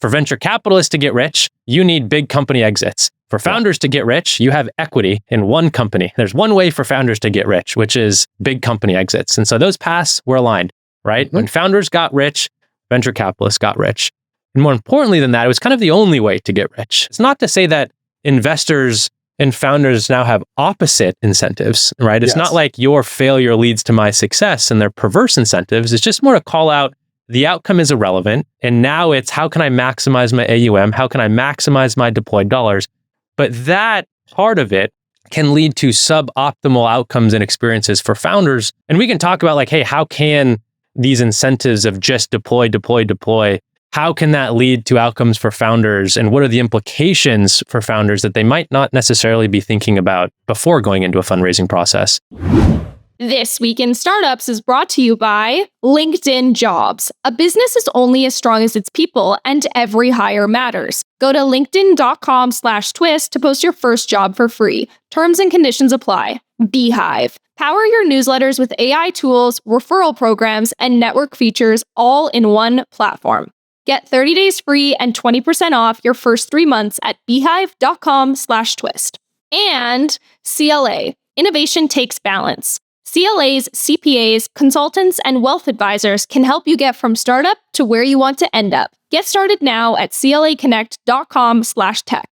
For venture capitalists to get rich, you need big company exits. For founders to get rich, you have equity in one company. There's one way for founders to get rich, which is big company exits. And so those paths were aligned, right? When founders got rich, venture capitalists got rich. And more importantly than that, it was kind of the only way to get rich. It's not to say that investors and founders now have opposite incentives, right? It's not like your failure leads to my success and they're perverse incentives. It's just more to call out the outcome is irrelevant. And now it's how can I maximize my AUM? How can I maximize my deployed dollars? But that part of it can lead to suboptimal outcomes and experiences for founders. And we can talk about like, hey, how can these incentives of just deploy, how can that lead to outcomes for founders? And what are the implications for founders that they might not necessarily be thinking about before going into a fundraising process? This Week in Startups is brought to you by LinkedIn Jobs. A business is only as strong as its people, and every hire matters. Go to linkedin.com/twist to post your first job for free. Terms and conditions apply. Beehiiv. Power your newsletters with AI tools, referral programs, and network features all in one platform. Get 30 days free and 20% off your first 3 months at beehiiv.com/twist. And CLA. Innovation takes balance. CLAs, CPAs, consultants, and wealth advisors can help you get from startup to where you want to end up. Get started now at claconnect.com/tech.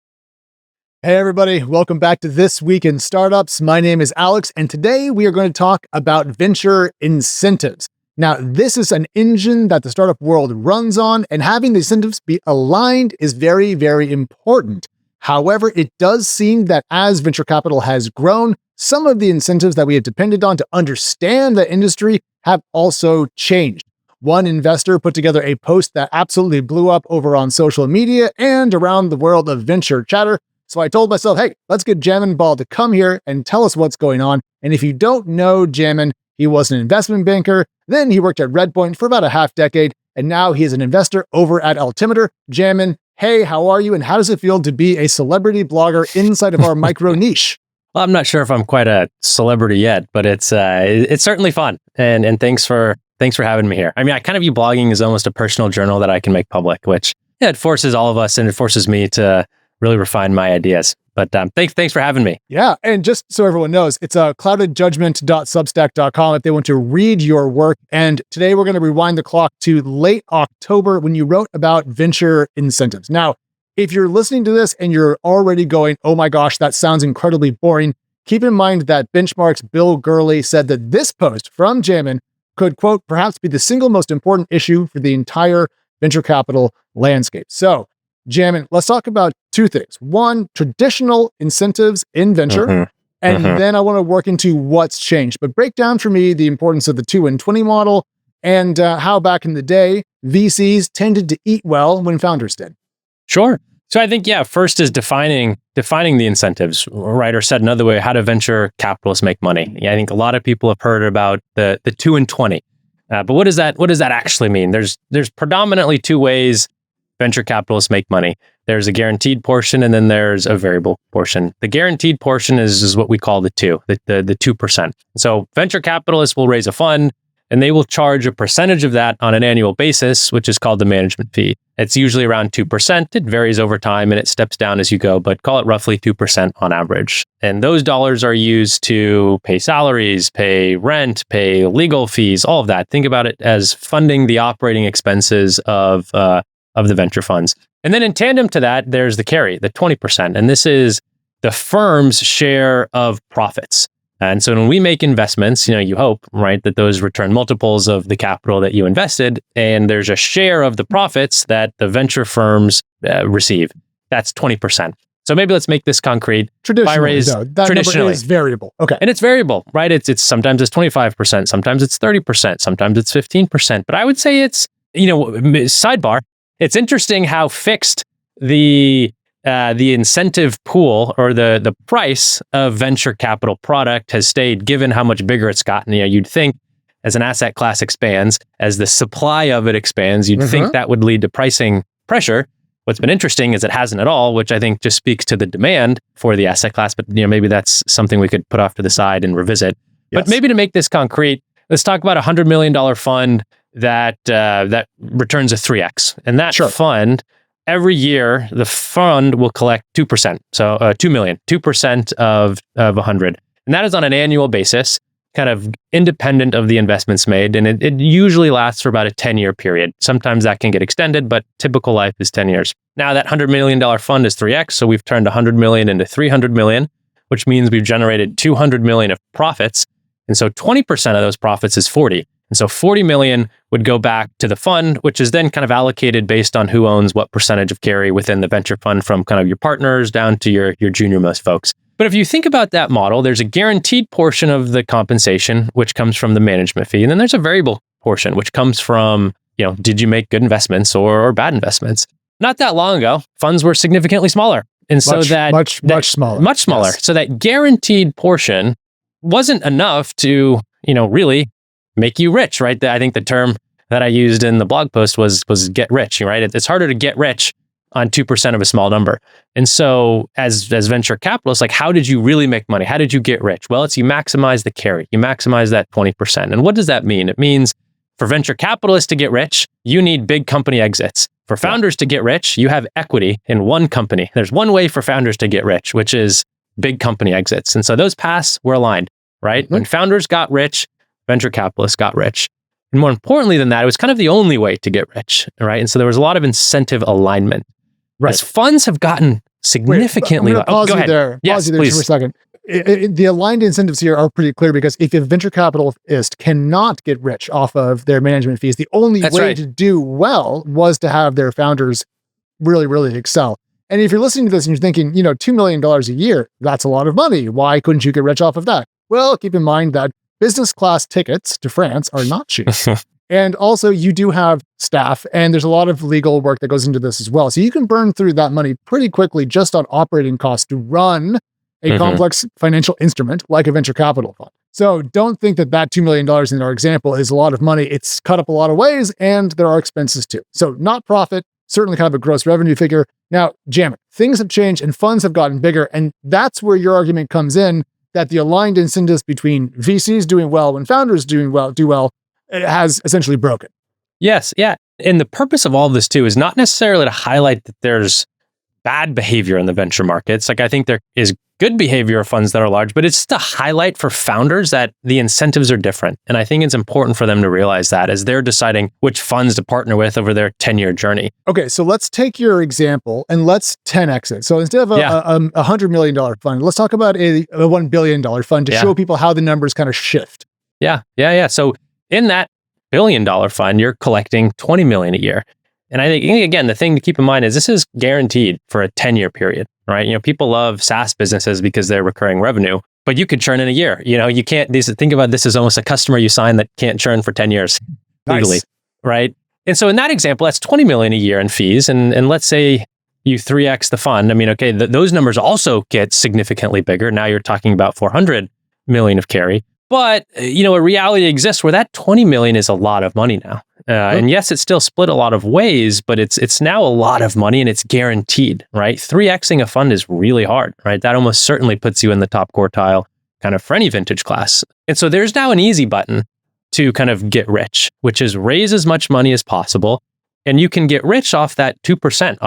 Hey everybody, welcome back to This Week in Startups. My name is Alex, and today we are going to talk about venture incentives. Now, this is an engine that the startup world runs on, and having the incentives be aligned is very, very important. However, it does seem that as venture capital has grown, some of the incentives that we have depended on to understand the industry have also changed. One investor put together a post that absolutely blew up over on social media and around the world of venture chatter. So I told myself, hey, let's get Jamin Ball to come here and tell us what's going on. And if you don't know Jamin, he was an investment banker. Then he worked at Redpoint for about a half decade. And now he is an investor over at Altimeter. Jamin, hey, how are you? And how does it feel to be a celebrity blogger inside of our micro niche? Well, I'm not sure if I'm quite a celebrity yet, but it's certainly fun. And thanks for having me here. I mean, I kind of view blogging as almost a personal journal that I can make public, which it forces all of us and it forces me to really refine my ideas. But thanks for having me. Yeah, and just so everyone knows, it's cloudedjudgment.substack.com if they want to read your work. And today we're going to rewind the clock to late October when you wrote about venture incentives. Now, if you're listening to this and you're already going, oh my gosh, that sounds incredibly boring, keep in mind that Benchmark's Bill Gurley said that this post from Jamin could, quote, perhaps be the single most important issue for the entire venture capital landscape. So, Jamin, let's talk about two things. One, traditional incentives in venture, and then I want to work into what's changed. But break down for me the importance of the 2-in-20 model and how back in the day, VCs tended to eat well when founders did. Sure. So I think, first is defining the incentives, right? Or said another way, how do venture capitalists make money? Yeah, I think a lot of people have heard about the 2-in-20. But what does that actually mean? There's predominantly two ways venture capitalists make money. There's a guaranteed portion and then there's a variable portion. The guaranteed portion is what we call the 2%. So venture capitalists will raise a fund and they will charge a percentage of that on an annual basis, which is called the management fee. It's usually around 2%. It varies over time and it steps down as you go, but call it roughly 2% on average. And those dollars are used to pay salaries, pay rent, pay legal fees, all of that. Think about it as funding the operating expenses of the venture funds. And then in tandem to that, there's the carry, the 20%. And this is the firm's share of profits. And so when we make investments, you hope, right, that those return multiples of the capital that you invested, and there's a share of the profits that the venture firms receive. That's 20%. So maybe let's make this concrete. Traditionally, that number is variable. Okay. And it's variable, right? It's sometimes it's 25%, sometimes it's 30%, sometimes it's 15%. But I would say it's, sidebar, it's interesting how fixed the incentive pool or the price of venture capital product has stayed, given how much bigger it's gotten. You'd think as an asset class expands, as the supply of it expands, you'd think that would lead to pricing pressure. What's been interesting is it hasn't at all, which I think just speaks to the demand for the asset class. But maybe that's something we could put off to the side and revisit. Yes. But maybe to make this concrete, let's talk about a $100 million fund that returns a 3x. And that fund every year the fund will collect 2%. So 2 million, 2% of 100. And that is on an annual basis, kind of independent of the investments made. And it usually lasts for about a 10-year period. Sometimes that can get extended, but typical life is 10 years. Now that $100 million fund is 3x. So we've turned 100 million into 300 million, which means we've generated 200 million of profits. And so 20% of those profits is 40. And so 40 million would go back to the fund, which is then kind of allocated based on who owns what percentage of carry within the venture fund, from kind of your partners down to your junior most folks. But if you think about that model, there's a guaranteed portion of the compensation, which comes from the management fee. And then there's a variable portion, which comes from, did you make good investments or bad investments? Not that long ago, funds were significantly smaller. And so much smaller. Much smaller. Yes. So that guaranteed portion wasn't enough to, really make you rich, right? I think the term that I used in the blog post was get rich, right? It's harder to get rich on 2% of a small number. And so as venture capitalists, like, how did you really make money? How did you get rich? Well, it's you maximize the carry. You maximize that 20%. And what does that mean? It means for venture capitalists to get rich, you need big company exits. For founders to get rich, you have equity in one company. There's one way for founders to get rich, which is big company exits. And so those paths were aligned, right? Mm-hmm. When founders got rich, venture capitalists got rich. And more importantly than that, it was kind of the only way to get rich, right? And so there was a lot of incentive alignment. Right. As funds have gotten significantly... Wait, pause you there. Yes, pause you there please. For a second. The aligned incentives here are pretty clear, because if a venture capitalist cannot get rich off of their management fees, the only way to do well was to have their founders really, really excel. And if you're listening to this and you're thinking, $2 million a year, that's a lot of money. Why couldn't you get rich off of that? Well, keep in mind that business class tickets to France are not cheap. And also you do have staff, and there's a lot of legal work that goes into this as well. So you can burn through that money pretty quickly just on operating costs to run a complex financial instrument like a venture capital fund. So don't think that $2 million in our example is a lot of money. It's cut up a lot of ways, and there are expenses too. So not profit, certainly kind of a gross revenue figure. Now, Jamin, things have changed and funds have gotten bigger. And that's where your argument comes in, that the aligned incentives between VCs doing well and founders do well, it has essentially broken. Yes, yeah. And the purpose of all of this too is not necessarily to highlight that there's bad behavior in the venture markets. Like, I think there is good behavior of funds that are large, but it's to highlight for founders that the incentives are different. And I think it's important for them to realize that as they're deciding which funds to partner with over their 10-year journey. Okay, so let's take your example and let's 10x it. So instead of a $100 million fund, let's talk about a $1 billion fund to show people how the numbers kind of shift. Yeah. So in that $1 billion fund, you're collecting 20 million a year. And I think, again, the thing to keep in mind is this is guaranteed for a 10-year period, right? People love SaaS businesses because they're recurring revenue, but you could churn in a year. You can't, think about this as almost a customer you sign that can't churn for 10 years legally, right? And so in that example, that's 20 million a year in fees. And let's say you 3x the fund. I mean, okay, those numbers also get significantly bigger. Now you're talking about 400 million of carry. But, a reality exists where that 20 million is a lot of money now. And yes, it's still split a lot of ways, but it's now a lot of money and it's guaranteed, right? 3xing a fund is really hard, right? That almost certainly puts you in the top quartile kind of for any vintage class. And so there's now an easy button to kind of get rich, which is raise as much money as possible. And you can get rich off that 2%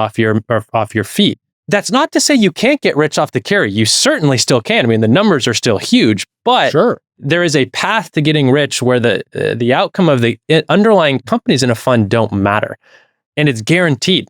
off your fee. That's not to say you can't get rich off the carry. You certainly still can. I mean, the numbers are still huge, but there is a path to getting rich where the outcome of the underlying companies in a fund don't matter. And it's guaranteed,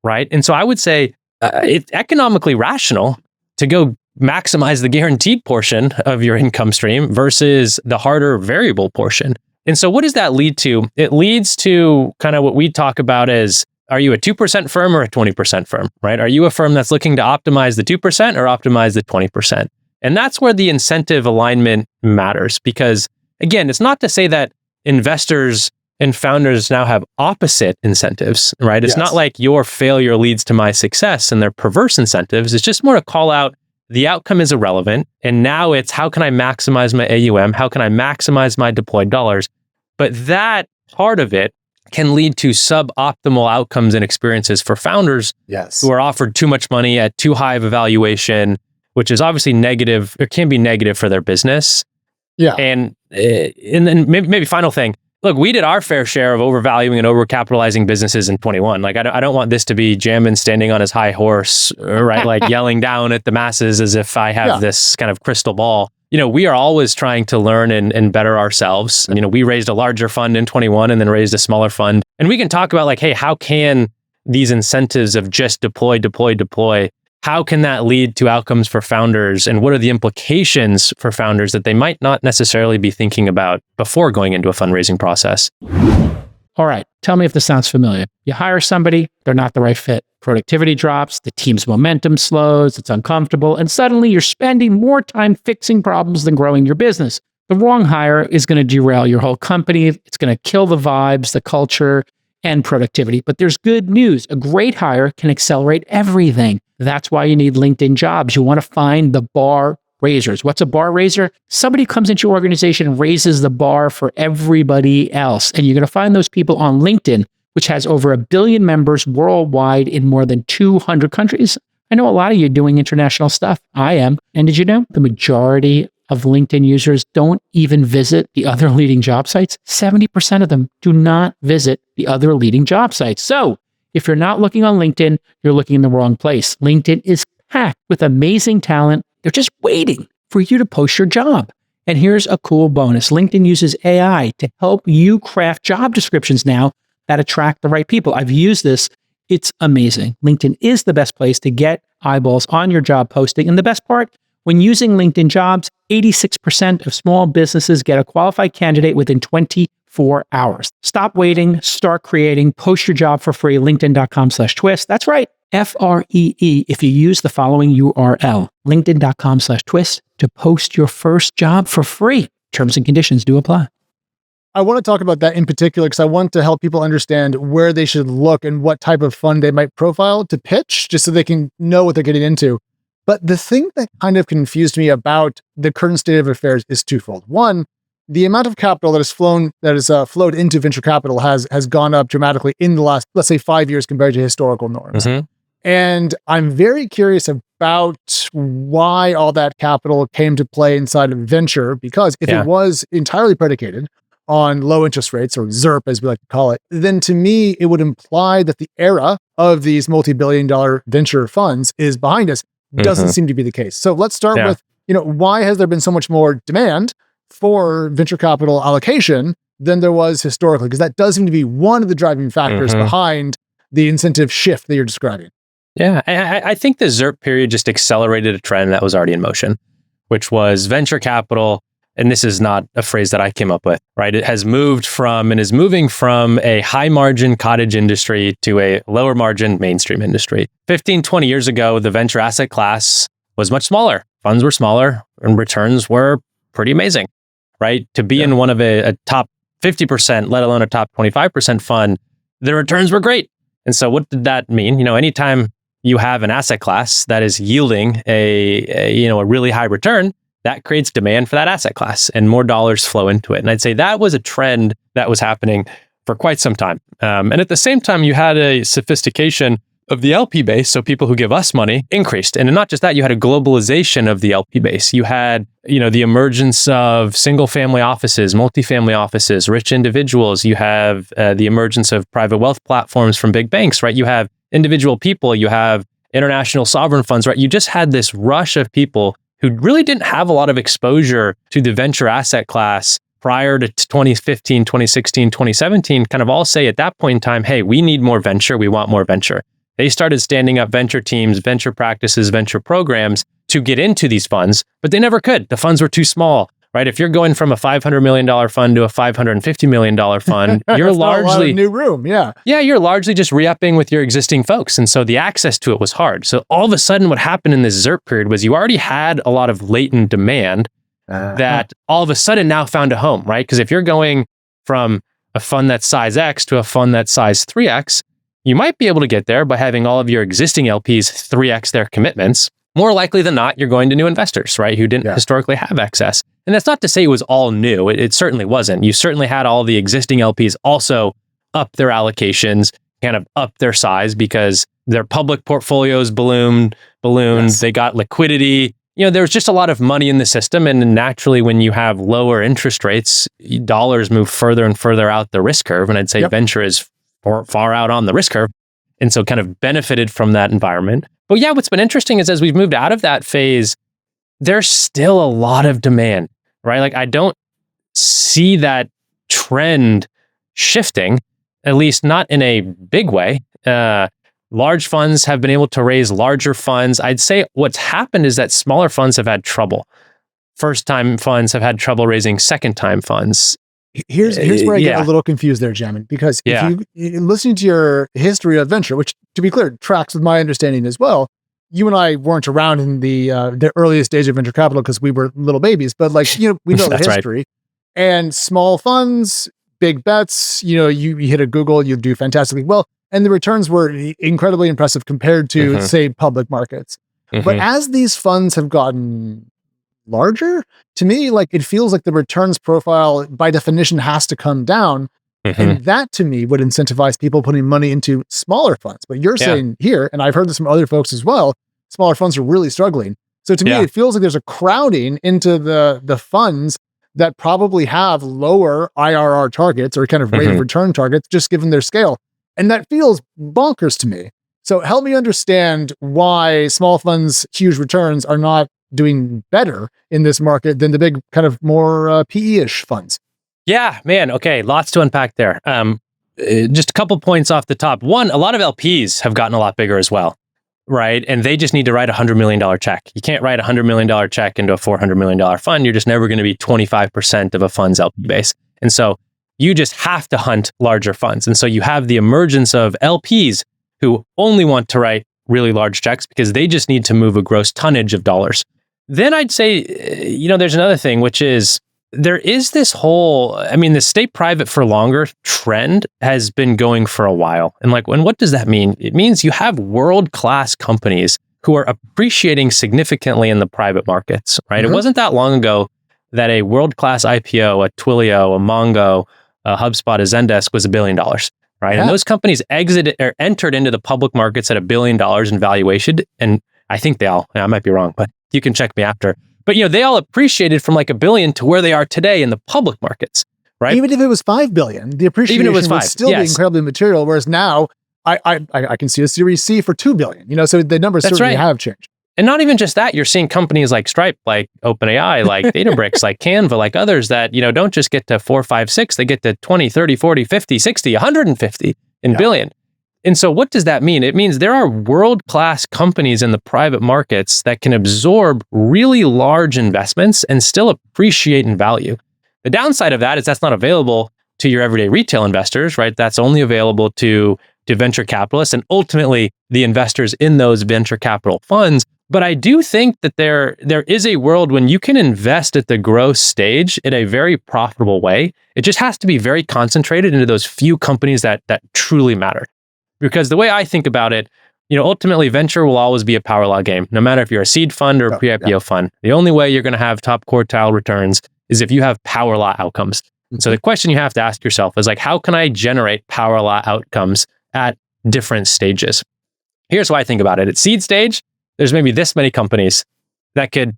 right? And so I would say it's economically rational to go maximize the guaranteed portion of your income stream versus the harder variable portion. And so what does that lead to? It leads to kind of what we talk about as, are you a 2% firm or a 20% firm, right? Are you a firm that's looking to optimize the 2% or optimize the 20%? And that's where the incentive alignment matters, because again, it's not to say that investors and founders now have opposite incentives, right? It's not like your failure leads to my success and they're perverse incentives. It's just more to call out the outcome is irrelevant. And now it's how can I maximize my AUM? How can I maximize my deployed dollars? But that part of it can lead to suboptimal outcomes and experiences for founders who are offered too much money at too high of a valuation, which is obviously negative. It can be negative for their business. Yeah. And then maybe final thing, look, we did our fair share of overvaluing and overcapitalizing businesses in 21. Like, I don't want this to be Jamin standing on his high horse, right? Like yelling down at the masses as if I have this kind of crystal ball. We are always trying to learn and better ourselves. We raised a larger fund in 21 and then raised a smaller fund. And we can talk about like, hey, how can these incentives of just deploy, how can that lead to outcomes for founders? And what are the implications for founders that they might not necessarily be thinking about before going into a fundraising process? All right, tell me if this sounds familiar. You hire somebody, they're not the right fit. Productivity drops, the team's momentum slows, it's uncomfortable, and suddenly you're spending more time fixing problems than growing your business. The wrong hire is going to derail your whole company. It's going to kill the vibes, the culture, and productivity. But there's good news. A great hire can accelerate everything. That's why you need LinkedIn Jobs. You want to find the bar raisers. What's a bar raiser? Somebody comes into your organization and raises the bar for everybody else. And you're going to find those people on LinkedIn, which has over 1 billion members worldwide in more than 200 countries. I know a lot of you doing international stuff. I am. And did you know the majority of LinkedIn users don't even visit the other leading job sites? 70% of them do not visit the other leading job sites. So if you're not looking on LinkedIn, you're looking in the wrong place. LinkedIn is packed with amazing talent. They're just waiting for you to post your job. And here's a cool bonus. LinkedIn uses AI to help you craft job descriptions now that attract the right people. I've used this. It's amazing. LinkedIn is the best place to get eyeballs on your job posting. And the best part, when using LinkedIn Jobs, 86% of small businesses get a qualified candidate within 24 hours. Stop waiting, start creating, post your job for free, linkedin.com/twist. That's right, FREE, if you use the following URL, linkedin.com/twist, to post your first job for free. Terms and conditions do apply. I want to talk about that in particular because I want to help people understand where they should look and what type of fund they might profile to pitch, just so they can know what they're getting into. But the thing that kind of confused me about the current state of affairs is twofold. One, the amount of capital that has flowed into venture capital has gone up dramatically in the last, let's say, 5 years compared to historical norms. Mm-hmm. And I'm very curious about why all that capital came to play inside of venture, because if it was entirely predicated on low interest rates, or ZIRP as we like to call it, then to me, it would imply that the era of these multi-billion-dollar venture funds is behind us. Doesn't seem to be the case. So let's start with, why has there been so much more demand for venture capital allocation than there was historically? Because that does seem to be one of the driving factors behind the incentive shift that you're describing. Yeah, I think the ZIRP period just accelerated a trend that was already in motion, which was venture capital. And this is not a phrase that I came up with, right? It has moved from and is moving from a high margin cottage industry to a lower margin mainstream industry. 15, 20 years ago, the venture asset class was much smaller. Funds were smaller and returns were pretty amazing, right? To be in one of a top 50%, let alone a top 25% fund, the returns were great. And so what did that mean? Anytime you have an asset class that is yielding a really high return, that creates demand for that asset class and more dollars flow into it. And I'd say that was a trend that was happening for quite some time. And at the same time, you had a sophistication of the LP base. So people who give us money increased. And not just that, you had a globalization of the LP base. You had, the emergence of single family offices, multifamily offices, rich individuals. You have the emergence of private wealth platforms from big banks, right? You have individual people, you have international sovereign funds, right? You just had this rush of people who really didn't have a lot of exposure to the venture asset class prior to 2015, 2016, 2017, kind of all say at that point in time, hey, we need more venture, we want more venture. They started standing up venture teams, venture practices, venture programs to get into these funds, but they never could. The funds were too small, right? If you're going from a $500 million fund to a $550 million fund, you're largely new room. Yeah, you're largely just re-upping with your existing folks. And so the access to it was hard. So all of a sudden what happened in this ZIRP period was you already had a lot of latent demand that all of a sudden now found a home, right? Because if you're going from a fund that's size X to a fund that's size 3X, you might be able to get there by having all of your existing LPs 3X their commitments. More likely than not, you're going to new investors, right? Who didn't historically have access. And that's not to say it was all new. It certainly wasn't. You certainly had all the existing LPs also up their allocations, kind of up their size because their public portfolios ballooned. Yes. They got liquidity. there's just a lot of money in the system. And naturally, when you have lower interest rates, dollars move further and further out the risk curve. And I'd say venture is far out on the risk curve. And so kind of benefited from that environment. But yeah, what's been interesting is as we've moved out of that phase, there's still a lot of demand, right? Like I don't see that trend shifting, at least not in a big way. Large funds have been able to raise larger funds. I'd say what's happened is that smaller funds have had trouble. First-time funds have had trouble raising second-time funds. Here's where I get a little confused there, Jamin, because if you listening to your history of venture, which to be clear tracks with my understanding as well, you and I weren't around in the earliest stage of venture capital because we were little babies, but like we know the history. Right. And small funds, big bets. You hit a Google, you do fantastically well. And the returns were incredibly impressive compared to, say, public markets. But as these funds have gotten larger, to me, like it feels like the returns profile by definition has to come down. And that to me would incentivize people putting money into smaller funds. But you're saying here, and I've heard this from other folks as well, smaller funds are really struggling. So to me, it feels like there's a crowding into the funds that probably have lower IRR targets or kind of rate of return targets, just given their scale. And that feels bonkers to me. So help me understand why small funds, huge returns are not doing better in this market than the big kind of more PE-ish funds. Yeah, man. Okay. Lots to unpack there. Just a couple points off the top. One, a lot of LPs have gotten a lot bigger as well, right? And they just need to write a $100 million check. You can't write a $100 million check into a $400 million fund. You're just never going to be 25% of a fund's LP base. And so you just have to hunt larger funds. And so you have the emergence of LPs who only want to write really large checks because they just need to move a gross tonnage of dollars. Then I'd say, there's another thing, which is there is this whole, the stay private for longer trend has been going for a while. And what does that mean? It means you have world-class companies who are appreciating significantly in the private markets, right? It wasn't that long ago that a world-class IPO, a Twilio, a Mongo, a HubSpot, a Zendesk was $1 billion, right? Yeah. And those companies entered into the public markets at $1 billion in valuation. And I think I might be wrong, but you can check me after. But they all appreciated from $1 billion to where they are today in the public markets, right? Even if it was $5 billion, the appreciation would still be incredibly material. Whereas now, I can see a Series C for $2 billion. So the numbers certainly have changed. And not even just that, you're seeing companies like Stripe, like OpenAI, like Databricks, like Canva, like others that, don't just get to 4, 5, 6, they get to 20, 30, 40, 50, 60, 150 in billion. And so what does that mean? It means there are world-class companies in the private markets that can absorb really large investments and still appreciate in value. The downside of that is that's not available to your everyday retail investors, right? That's only available to venture capitalists and ultimately the investors in those venture capital funds. But I do think that there is a world when you can invest at the growth stage in a very profitable way. It just has to be very concentrated into those few companies that truly matter. Because the way I think about it, ultimately venture will always be a power law game, no matter if you're a seed fund or a pre-IPO fund. The only way you're going to have top quartile returns is if you have power law outcomes. So the question you have to ask yourself is how can I generate power law outcomes at different stages? Here's why I think about it. At seed stage, there's maybe this many companies that could,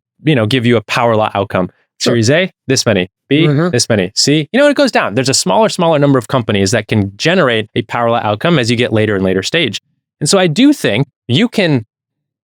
give you a power law outcome. Series A, this many. B, this many. C, it goes down. There's a smaller number of companies that can generate a power law outcome as you get later and later stage. And so I do think you can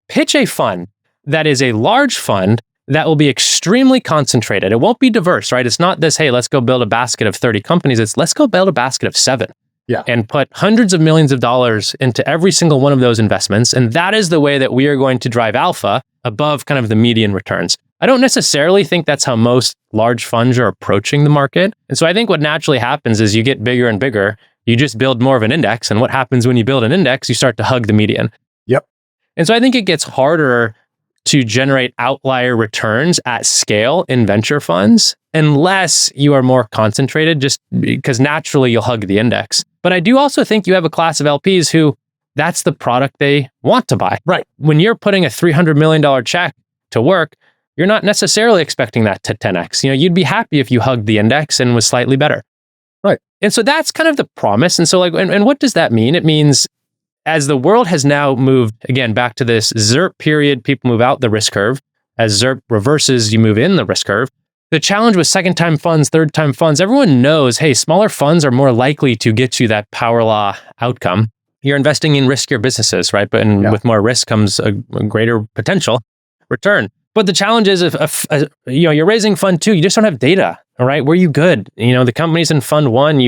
pitch a fund that is a large fund that will be extremely concentrated. It won't be diverse, right? It's not this, hey, let's go build a basket of 30 companies. It's let's go build a basket of 7. Yeah. And put hundreds of millions of dollars into every single one of those investments. And that is the way that we are going to drive alpha above kind of the median returns. I don't necessarily think that's how most large funds are approaching the market. And so I think what naturally happens is you get bigger and bigger, you just build more of an index. And what happens when you build an index, you start to hug the median. Yep. And so I think it gets harder to generate outlier returns at scale in venture funds unless you are more concentrated, just because naturally you'll hug the index. But I do also think you have a class of LPs who that's the product they want to buy. Right. When you're putting a $300 million check to work, you're not necessarily expecting that to 10x. You'd be happy if you hugged the index and was slightly better. Right. And so that's kind of the promise. And so and what does that mean? It means as the world has now moved, again, back to this ZERP period, people move out the risk curve. As ZERP reverses, you move in the risk curve. The challenge with second-time funds, third-time funds, everyone knows, hey, smaller funds are more likely to get you that power law outcome. You're investing in riskier businesses, right? But with more risk comes a greater potential return. But the challenge is if you're raising fund 2, you just don't have data, all right? Were you good? The companies in fund 1,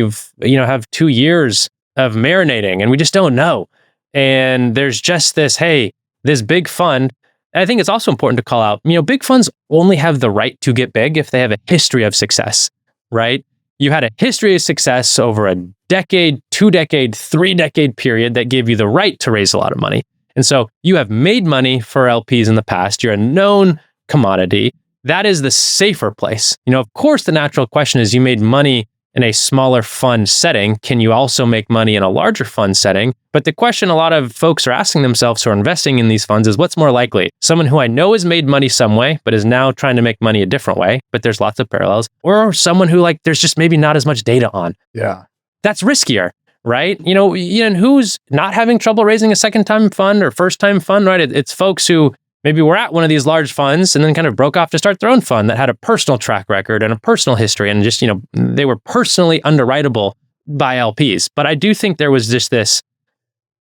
have 2 years of marinating, and we just don't know. And there's just this big fund. I think it's also important to call out, big funds only have the right to get big if they have a history of success, right? You had a history of success over a decade, 2-decade, 3-decade period that gave you the right to raise a lot of money. And so you have made money for LPs in the past. You're a known commodity. That is the safer place. Of course, the natural question is you made money in a smaller fund setting. Can you also make money in a larger fund setting? But the question a lot of folks are asking themselves who are investing in these funds is what's more likely? Someone who I know has made money some way, but is now trying to make money a different way, but there's lots of parallels, or someone who there's just maybe not as much data on. Yeah. That's riskier, right? And who's not having trouble raising a second-time fund or first-time fund, right? It's folks who maybe were at one of these large funds and then kind of broke off to start their own fund that had a personal track record and a personal history and just, they were personally underwritable by LPs. But I do think there was just this,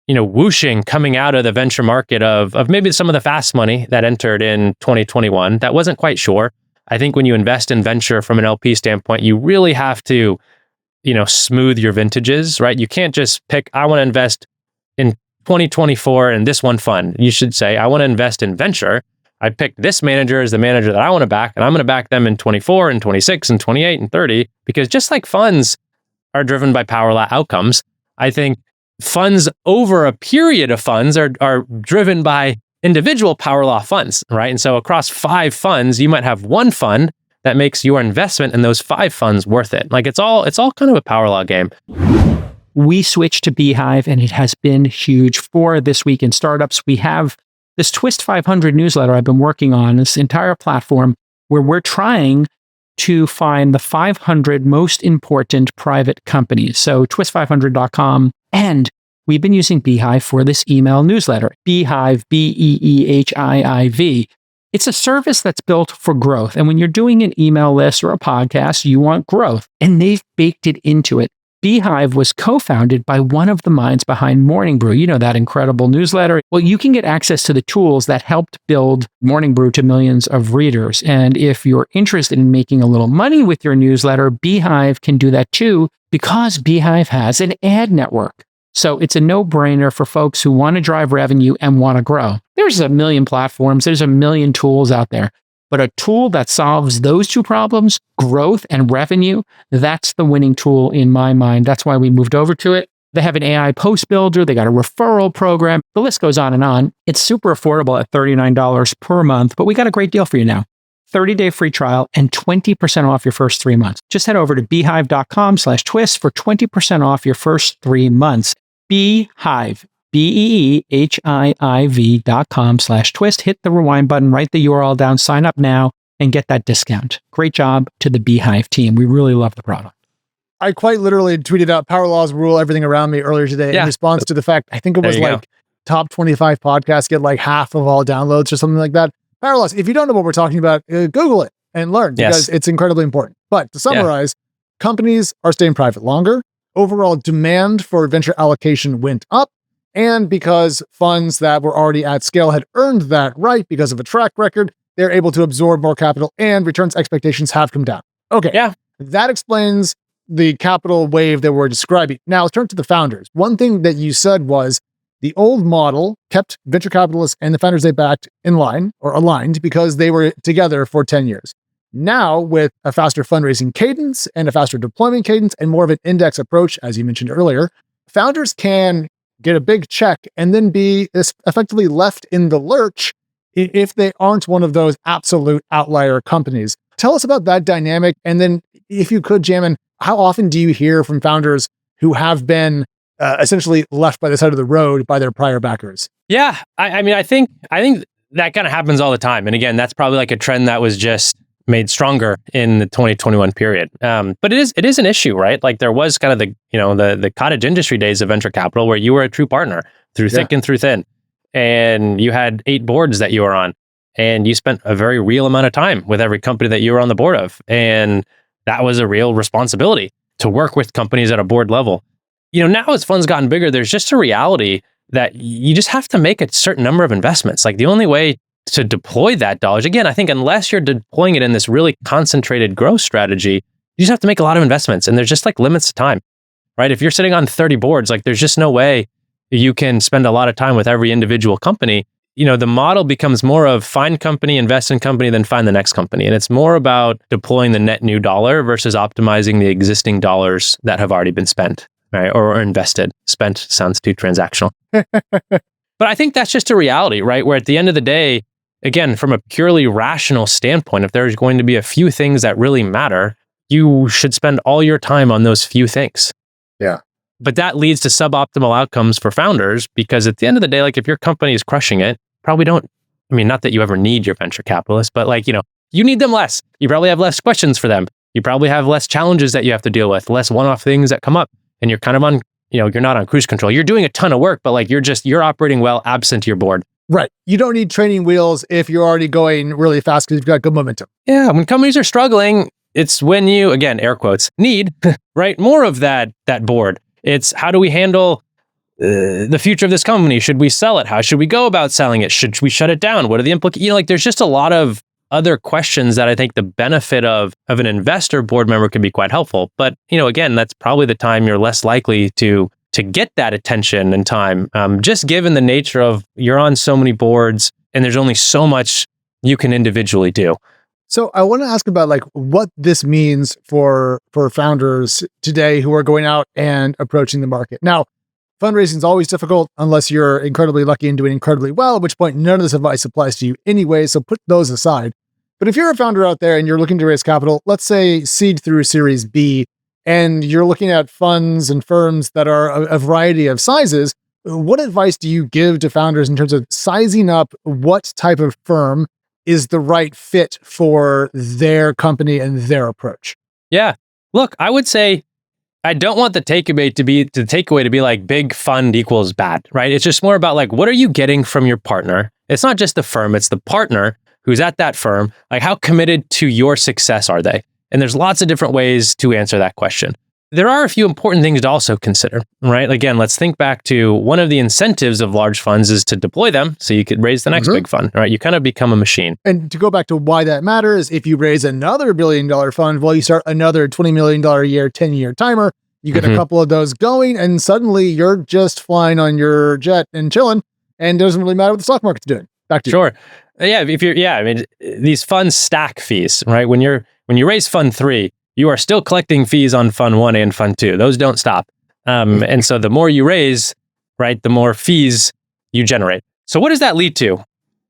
whooshing coming out of the venture market of maybe some of the fast money that entered in 2021 that wasn't quite sure. I think when you invest in venture from an LP standpoint, you really have to, smooth your vintages, right? You can't just pick, I want to invest in 2024 in this one fund. You should say, I want to invest in venture. I picked this manager as the manager that I want to back, and I'm going to back them in 24 and 26 and 28 and 30, because just like funds are driven by power law outcomes, I think funds over a period of funds are driven by individual power law funds, right? And so across 5 funds, you might have one fund that makes your investment in those 5 funds worth it. It's all kind of a power law game. We switched to Beehiiv, and it has been huge for This Week in Startups. We have this Twist 500 newsletter I've been working on, this entire platform where we're trying to find the 500 most important private companies. So twist500.com. And we've been using Beehiiv for this email newsletter. Beehiiv, Beehiiv. It's a service that's built for growth. And when you're doing an email list or a podcast, you want growth. And they've baked it into it. Beehiiv was co-founded by one of the minds behind Morning Brew, that incredible newsletter. Well, you can get access to the tools that helped build Morning Brew to millions of readers. And if you're interested in making a little money with your newsletter, Beehiiv can do that too, because Beehiiv has an ad network. So it's a no-brainer for folks who want to drive revenue and want to grow. There's a million platforms, there's a million tools out there. But a tool that solves those 2 problems, growth and revenue, that's the winning tool in my mind. That's why we moved over to it. They have an AI post builder. They got a referral program. The list goes on and on. It's super affordable at $39 per month, but we got a great deal for you now. 30-day free trial and 20% off your first 3 months. Just head over to beehiiv.com/twist for 20% off your first 3 months. Beehiiv. Beehiiv.com/twist. Hit the rewind button, write the URL down, sign up now, and get that discount. Great job to the Beehiiv team. We really love the product. I quite literally tweeted out power laws rule everything around me earlier today in response to the fact, I think it was top 25 podcasts get half of all downloads or something like that. Power laws. If you don't know what we're talking about, Google it and learn because it's incredibly important. But to summarize, companies are staying private longer. Overall demand for venture allocation went up. And because funds that were already at scale had earned that right because of a track record, they're able to absorb more capital and returns expectations have come down. Okay. Yeah. That explains the capital wave that we're describing. Now let's turn to the founders. One thing that you said was the old model kept venture capitalists and the founders they backed in line or aligned because they were together for 10 years. Now, with a faster fundraising cadence and a faster deployment cadence and more of an index approach, as you mentioned earlier, founders can get a big check and then be effectively left in the lurch if they aren't one of those absolute outlier companies. Tell us about that dynamic. And then if you could, Jamin, how often do you hear from founders who have been essentially left by the side of the road by their prior backers? Yeah. I think that kind of happens all the time. And again, that's probably a trend that was just made stronger in the 2021 period. But it is an issue, right? There was kind of the cottage industry days of venture capital where you were a true partner through thick and through thin. And you had 8 boards that you were on. and you spent a very real amount of time with every company that you were on the board of. And that was a real responsibility to work with companies at a board level. Now as funds gotten bigger, there's just a reality that you just have to make a certain number of investments. Like the only way to deploy that dollars, again, I think unless you're deploying it in this really concentrated growth strategy, you just have to make a lot of investments, and there's just like limits to time, right? If you're sitting on 30 boards, like there's just no way you can spend a lot of time with every individual company. The model becomes more of find company, invest in company, then find the next company. And it's more about deploying the net new dollar versus optimizing the existing dollars that have already been spent, right? Or invested. Spent sounds too transactional. But I think that's just a reality, right? Where at the end of the day, again, from a purely rational standpoint, if there's going to be a few things that really matter, you should spend all your time on those few things. Yeah. But that leads to suboptimal outcomes for founders, because at the end of the day, like if your company is crushing it, probably don't, not that you ever need your venture capitalists, but you need them less. You probably have less questions for them. You probably have less challenges that you have to deal with, less one-off things that come up, and you're kind of on, you're not on cruise control. You're doing a ton of work, but like you're operating well absent your board. Right. You don't need training wheels if you're already going really fast because you've got good momentum. Yeah. When companies are struggling, it's when you, again, air quotes, need, right, more of that board. It's how do we handle the future of this company? Should we sell it? How should we go about selling it? Should we shut it down? What are the implications? There's just a lot of other questions that I think the benefit of an investor board member can be quite helpful. But, again, that's probably the time you're less likely to get that attention and time, just given the nature of you're on so many boards and there's only so much you can individually do. So I want to ask about what this means for founders today who are going out and approaching the market. Now, fundraising is always difficult unless you're incredibly lucky and doing incredibly well, at which point none of this advice applies to you anyway, so put those aside. But if you're a founder out there and you're looking to raise capital, let's say seed through Series B, and you're looking at funds and firms that are a variety of sizes, what advice do you give to founders in terms of sizing up what type of firm is the right fit for their company and their approach? Yeah. Look, I would say I don't want the takeaway to be like big fund equals bad, right? It's just more about like, what are you getting from your partner? It's not just the firm, it's the partner who's at that firm. Like, how committed to your success are they? And there's lots of different ways to answer that question. There are a few important things to also consider, right? Again, let's think back to one of the incentives of large funds is to deploy them so you could raise the next big fund, right? You kind of become a machine. And to go back to why that matters, if you raise another $1 billion fund, well, you start another $20 million a year, 10-year timer, you get a couple of those going, and suddenly you're just flying on your jet and chilling, and it doesn't really matter what the stock market's doing. Back to you. Sure. Yeah, these funds stack fees, right? When you raise fund 3, you are still collecting fees on fund 1 and fund 2. Those don't stop. And so the more you raise, right, the more fees you generate. So what does that lead to?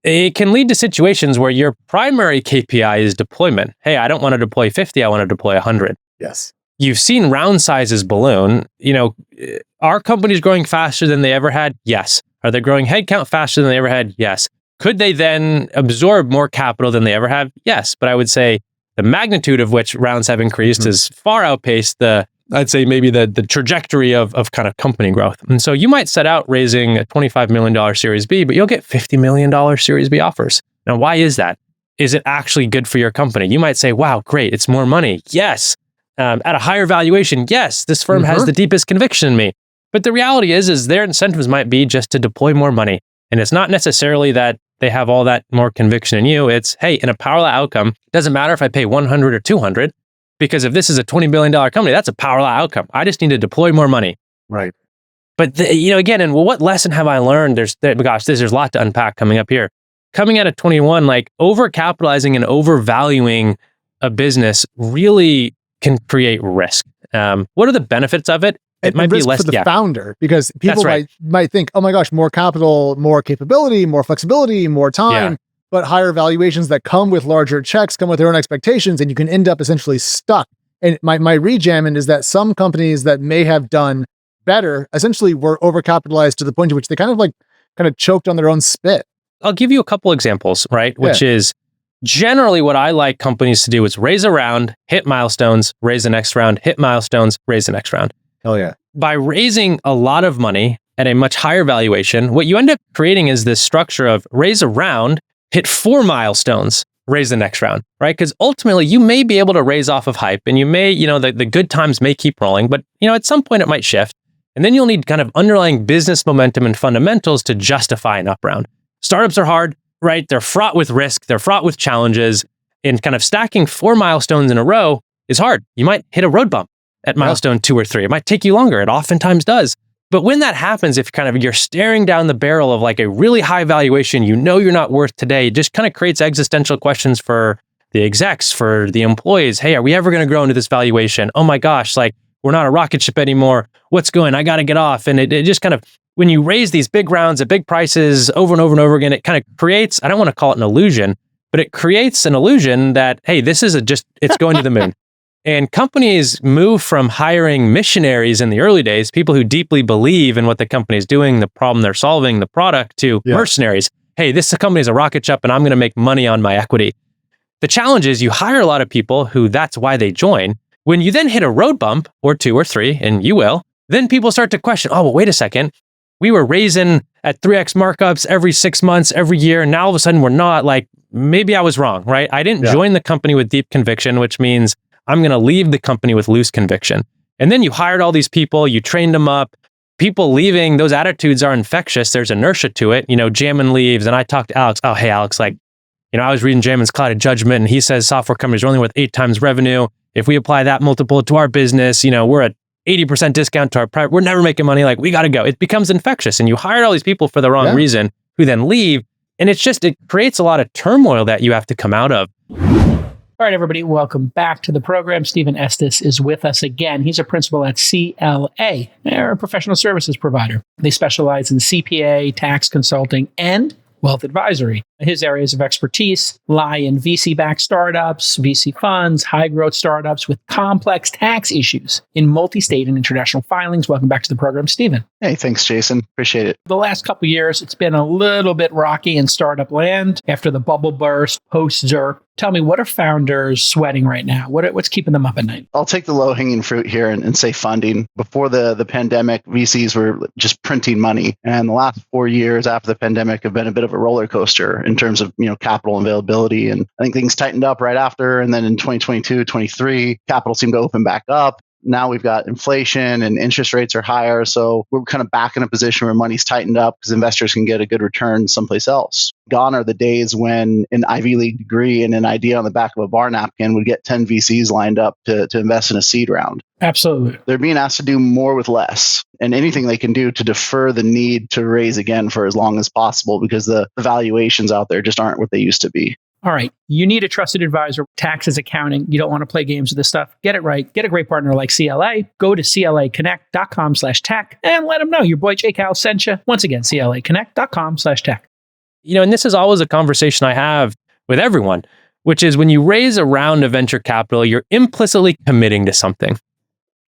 It can lead to situations where your primary KPI is deployment. Hey, I don't want to deploy 50, I want to deploy 100. Yes. You've seen round sizes balloon. Are companies growing faster than they ever had? Yes. Are they growing headcount faster than they ever had? Yes. Could they then absorb more capital than they ever have? Yes. But I would say the magnitude of which rounds have increased has far outpaced I'd say maybe the trajectory of kind of company growth. And so you might set out raising a $25 million Series B, but you'll get $50 million Series B offers. Now, why is that? Is it actually good for your company? You might say, wow, great, it's more money. Yes. At a higher valuation, yes, this firm has the deepest conviction in me. But the reality is their incentives might be just to deploy more money. And it's not necessarily that they have all that more conviction in you. It's, hey, in a power law outcome, it doesn't matter if I pay 100 or 200, because if this is a $20 billion company, that's a power law outcome. I just need to deploy more money. Right. But again, and what lesson have I learned? There's a lot to unpack coming up here. Coming out of 21, like overcapitalizing and overvaluing a business really can create risk. What are the benefits of it? It might be less for the founder, because people might think, oh my gosh, more capital, more capability, more flexibility, more time, but higher valuations that come with larger checks come with their own expectations, and you can end up essentially stuck. And my read, Jamin, is that some companies that may have done better essentially were overcapitalized to the point to which they kind of choked on their own spit. I'll give you a couple examples, right? Which is generally what I like companies to do is raise a round, hit milestones, raise the next round, hit milestones, raise the next round. Hell yeah. By raising a lot of money at a much higher valuation, what you end up creating is this structure of raise a round, hit 4 milestones, raise the next round, right? Because ultimately you may be able to raise off of hype and you may, the good times may keep rolling, but at some point it might shift. And then you'll need kind of underlying business momentum and fundamentals to justify an up round. Startups are hard, right? They're fraught with risk, they're fraught with challenges, and kind of stacking 4 milestones in a row is hard. You might hit a road bump at milestone 2 or 3. It might take you longer. It oftentimes does. But when that happens, if you're staring down the barrel of like a really high valuation, you're not worth today, it just kind of creates existential questions for the execs, for the employees. Hey, are we ever going to grow into this valuation? Oh my gosh, like we're not a rocket ship anymore. What's going? I got to get off. And it just kind of, when you raise these big rounds at big prices over and over and over again, it kind of creates, I don't want to call it an illusion, but it creates an illusion that, hey, this is it's going to the moon. And companies move from hiring missionaries in the early days, people who deeply believe in what the company is doing, the problem they're solving, the product, to mercenaries. Hey, this company is a rocket ship and I'm going to make money on my equity. The challenge is you hire a lot of people who that's why they join. When you then hit a road bump or 2 or 3, and you will, then people start to question, oh, well, wait a second. We were raising at 3x markups every 6 months, every year. And now all of a sudden we're not. Like, maybe I was wrong, right? I didn't join the company with deep conviction, which means I'm going to leave the company with loose conviction. And then you hired all these people, you trained them up. People leaving, those attitudes are infectious. There's inertia to it. Jamin leaves, and I talked to Alex. Oh, hey, Alex, I was reading Jamin's Cloud of Judgment, and he says software companies are only worth 8 times revenue. If we apply that multiple to our business, we're at 80% discount to our private. We're never making money. Like, we got to go. It becomes infectious, and you hired all these people for the wrong reason who then leave. And it creates a lot of turmoil that you have to come out of. All right, everybody, welcome back to the program. Stephen Estes is with us again. He's a principal at CLA. They're a professional services provider. They specialize in CPA, tax consulting, and wealth advisory. His areas of expertise lie in VC-backed startups, VC funds, high-growth startups with complex tax issues in multi-state and international filings. Welcome back to the program, Stephen. Hey, thanks, Jason. Appreciate it. The last couple of years, it's been a little bit rocky in startup land after the bubble burst, post-ZIRP. Tell me, what are founders sweating right now? What's keeping them up at night? I'll take the low-hanging fruit here and say funding. Before the pandemic, VCs were just printing money. And the last 4 years after the pandemic have been a bit of a roller coaster in terms of capital availability. And I think things tightened up right after. And then in 2022, 23, capital seemed to open back up. Now we've got inflation and interest rates are higher. So we're kind of back in a position where money's tightened up because investors can get a good return someplace else. Gone are the days when an Ivy League degree and an idea on the back of a bar napkin would get 10 VCs lined up to invest in a seed round. Absolutely. They're being asked to do more with less, and anything they can do to defer the need to raise again for as long as possible because the valuations out there just aren't what they used to be. All right. You need a trusted advisor, taxes, accounting. You don't want to play games with this stuff. Get it right. Get a great partner like CLA. Go to claconnect.com/tech and let them know your boy Jake Howell sent you. Once again, claconnect.com/tech. And this is always a conversation I have with everyone, which is when you raise a round of venture capital, you're implicitly committing to something.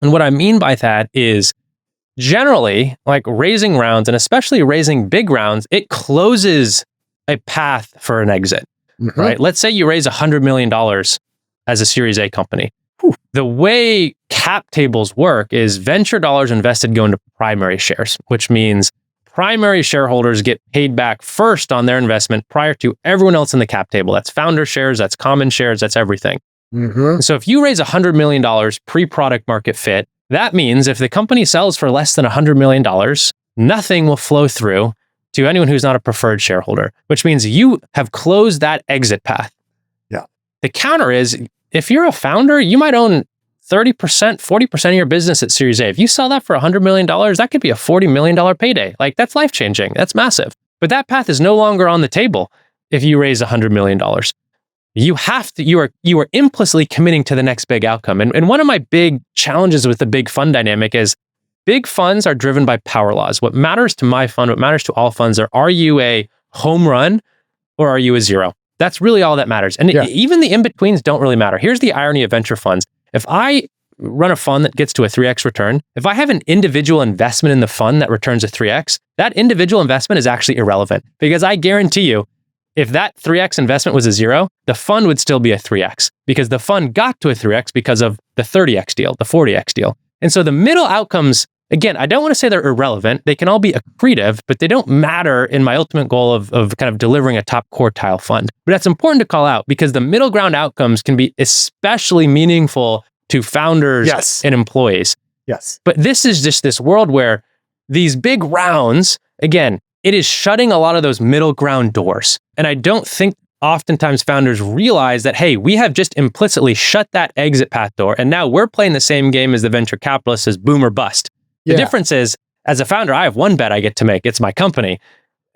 And what I mean by that is generally, like raising rounds, and especially raising big rounds, it closes a path for an exit. Mm-hmm. Right? Let's say you raise $100 million as a Series A company. The way cap tables work is venture dollars invested go into primary shares, which means primary shareholders get paid back first on their investment prior to everyone else in the cap table. That's founder shares, that's common shares, that's everything. Mm-hmm. So if you raise $100 million pre-product market fit, that means if the company sells for less than $100 million, nothing will flow through to anyone who's not a preferred shareholder, which means you have closed that exit path. Yeah. The counter is, if you're a founder, you might own 30%, 40% of your business at Series A. If you sell that for $100 million, that could be a $40 million payday. Like, that's life-changing. That's massive. But that path is no longer on the table if you raise $100 million. You are implicitly committing to the next big outcome. And one of my big challenges with the big fund dynamic is big funds are driven by power laws. What matters to my fund, what matters to all funds are you a home run or are you a zero? That's really all that matters. And even the in-betweens don't really matter. Here's the irony of venture funds. If I run a fund that gets to a 3x return, if I have an individual investment in the fund that returns a 3x, that individual investment is actually irrelevant because I guarantee you, if that 3x investment was a zero, the fund would still be a 3x because the fund got to a 3x because of the 30x deal, the 40x deal. And so the middle outcomes again, I don't want to say they're irrelevant. They can all be accretive, but they don't matter in my ultimate goal of kind of delivering a top quartile fund. But that's important to call out because the middle ground outcomes can be especially meaningful to founders and employees. Yes. But this is just this world where these big rounds, again, it is shutting a lot of those middle ground doors. And I don't think oftentimes founders realize that, hey, we have just implicitly shut that exit path door. And now we're playing the same game as the venture capitalists as boom or bust. The difference is, as a founder, I have one bet I get to make. It's my company.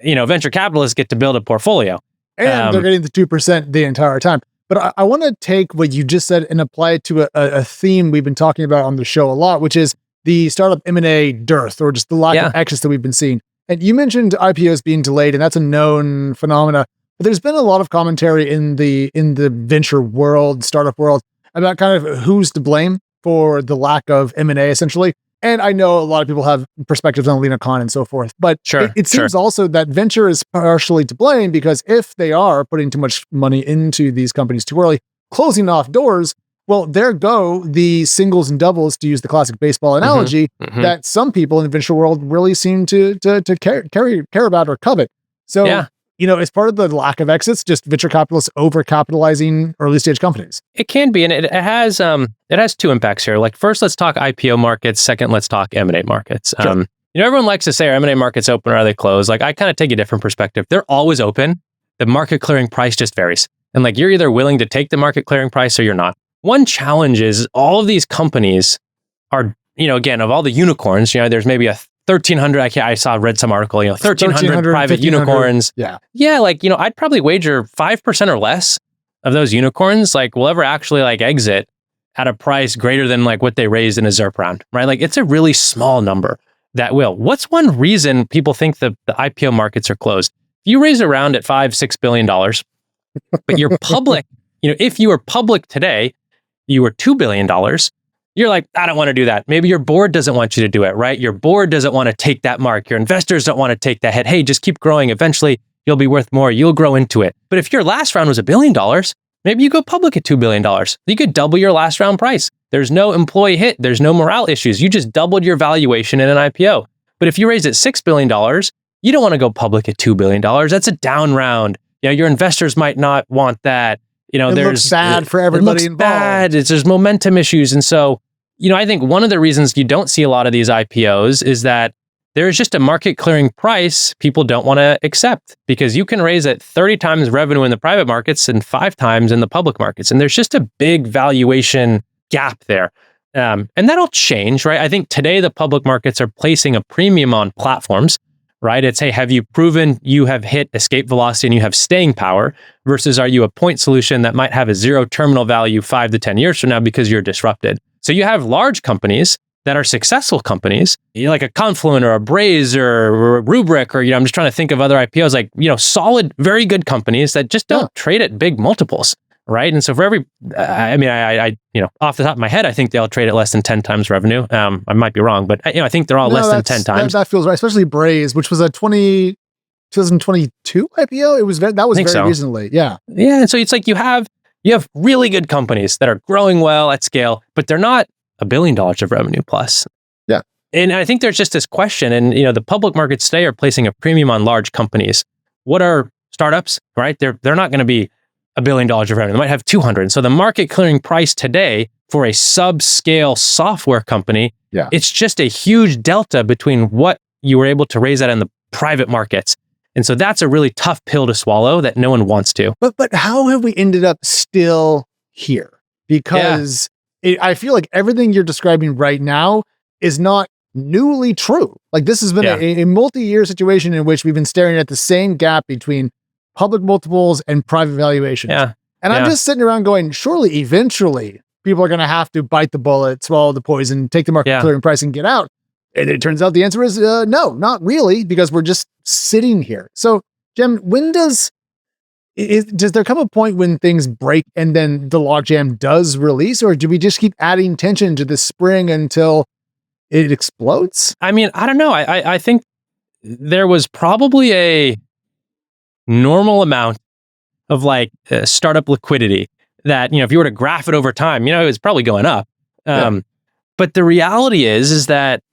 Venture capitalists get to build a portfolio. And they're getting the 2% the entire time. But I want to take what you just said and apply it to a theme we've been talking about on the show a lot, which is the startup M&A dearth, or just the lack of exits that we've been seeing. And you mentioned IPOs being delayed, and that's a known phenomena. But there's been a lot of commentary in the venture world, startup world, about kind of who's to blame for the lack of M&A, essentially. And I know a lot of people have perspectives on Lena Khan and so forth, but it seems also that venture is partially to blame because if they are putting too much money into these companies too early, closing off doors, well, there go the singles and doubles, to use the classic baseball analogy, that some people in the venture world really seem to care about or covet. So, as part of the lack of exits, just venture capitalists over-capitalizing early stage companies. It can be, and it has two impacts here. Like, first, let's talk IPO markets. Second, let's talk M&A markets. Sure. Everyone likes to say, are M&A markets open or are they closed? Like, I kind of take a different perspective. They're always open. The market clearing price just varies. And like, you're either willing to take the market clearing price or you're not. One challenge is all of these companies are, again, of all the unicorns, there's maybe a 1,300, read some article, 1,300 private unicorns. Yeah. Yeah, I'd probably wager 5% or less of those unicorns, will ever actually exit at a price greater than what they raised in a ZERP round, right? It's a really small number that will. What's one reason people think the IPO markets are closed? If you raise a round at $5-6 billion, but you're public, if you were public today, you were $2 billion, you're like, I don't want to do that. Maybe your board doesn't want you to do it, right? Your board doesn't want to take that mark. Your investors don't want to take that hit. Hey, just keep growing. Eventually, you'll be worth more. You'll grow into it. But if your last round was $1 billion, maybe you go public at $2 billion. You could double your last round price. There's no employee hit. There's no morale issues. You just doubled your valuation in an IPO. But if you raised at $6 billion, you don't want to go public at $2 billion. That's a down round. Your investors might not want that. It looks bad for everybody involved. Bad. There's momentum issues. And so, I think one of the reasons you don't see a lot of these IPOs is that there's just a market clearing price people don't want to accept because you can raise at 30 times revenue in the private markets and 5 times in the public markets. And there's just a big valuation gap there. And that'll change, right? I think today the public markets are placing a premium on platforms, right? It's, hey, have you proven you have hit escape velocity and you have staying power versus are you a point solution that might have a zero terminal value 5 to 10 years from now because you're disrupted? So you have large companies that are successful companies, like a Confluent or a Braze or a Rubrik, or, I'm just trying to think of other IPOs, solid, very good companies that just don't trade at big multiples, right? And so for every, I off the top of my head, I think they all trade at less than 10 times revenue. I might be wrong, but I think they're all less than 10 times. That feels right, especially Braze, which was a 2022 IPO. That was very recently. Yeah. Yeah. And so it's like you have really good companies that are growing well at scale, but they're not $1 billion of revenue plus. Yeah. And I think there's just this question, and the public markets today are placing a premium on large companies. What are startups, right? They're not going to be $1 billion of revenue. They might have 200. So the market clearing price today for a subscale software company, it's just a huge delta between what you were able to raise at in the private markets. And so that's a really tough pill to swallow that no one wants to. But how have we ended up still here? Because I feel like everything you're describing right now is not newly true. Like, this has been a multi-year situation in which we've been staring at the same gap between public multiples and private valuations. Yeah. And I'm just sitting around going, surely eventually people are going to have to bite the bullet, swallow the poison, take the market clearing price and get out. And it turns out the answer is no, not really, because we're just sitting here. So, Jem, when does there come a point when things break and then the logjam does release, or do we just keep adding tension to the spring until it explodes? I don't know. I think there was probably a normal amount of startup liquidity that, if you were to graph it over time, it's probably going up. But the reality is that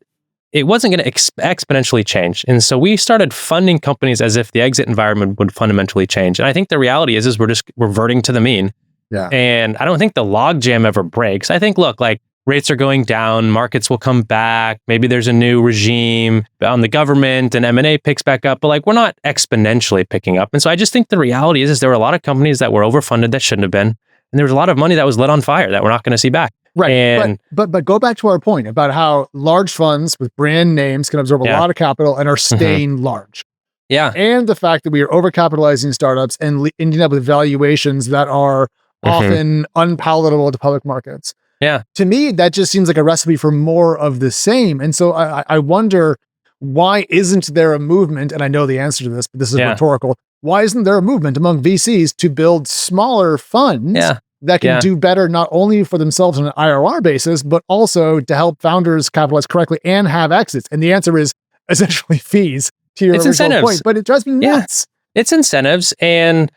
it wasn't going to exponentially change. And so we started funding companies as if the exit environment would fundamentally change. And I think the reality is we're just reverting to the mean. Yeah. And I don't think the logjam ever breaks. I think, look, like rates are going down, markets will come back. Maybe there's a new regime on the government and M&A picks back up, but like we're not exponentially picking up. And so I just think the reality is there were a lot of companies that were overfunded that shouldn't have been. And there was a lot of money that was lit on fire that we're not going to see back. Right. And, but go back to our point about how large funds with brand names can absorb a lot of capital and are staying large. Yeah. And the fact that we are overcapitalizing startups and ending up with valuations that are often unpalatable to public markets. Yeah. To me, that just seems like a recipe for more of the same. And so I wonder, why isn't there a movement? And I know the answer to this, but this is rhetorical. Why isn't there a movement among VCs to build smaller funds that can do better, not only for themselves on an IRR basis, but also to help founders capitalize correctly and have exits? And the answer is essentially fees, to your original point. But it drives me nuts. It's incentives. And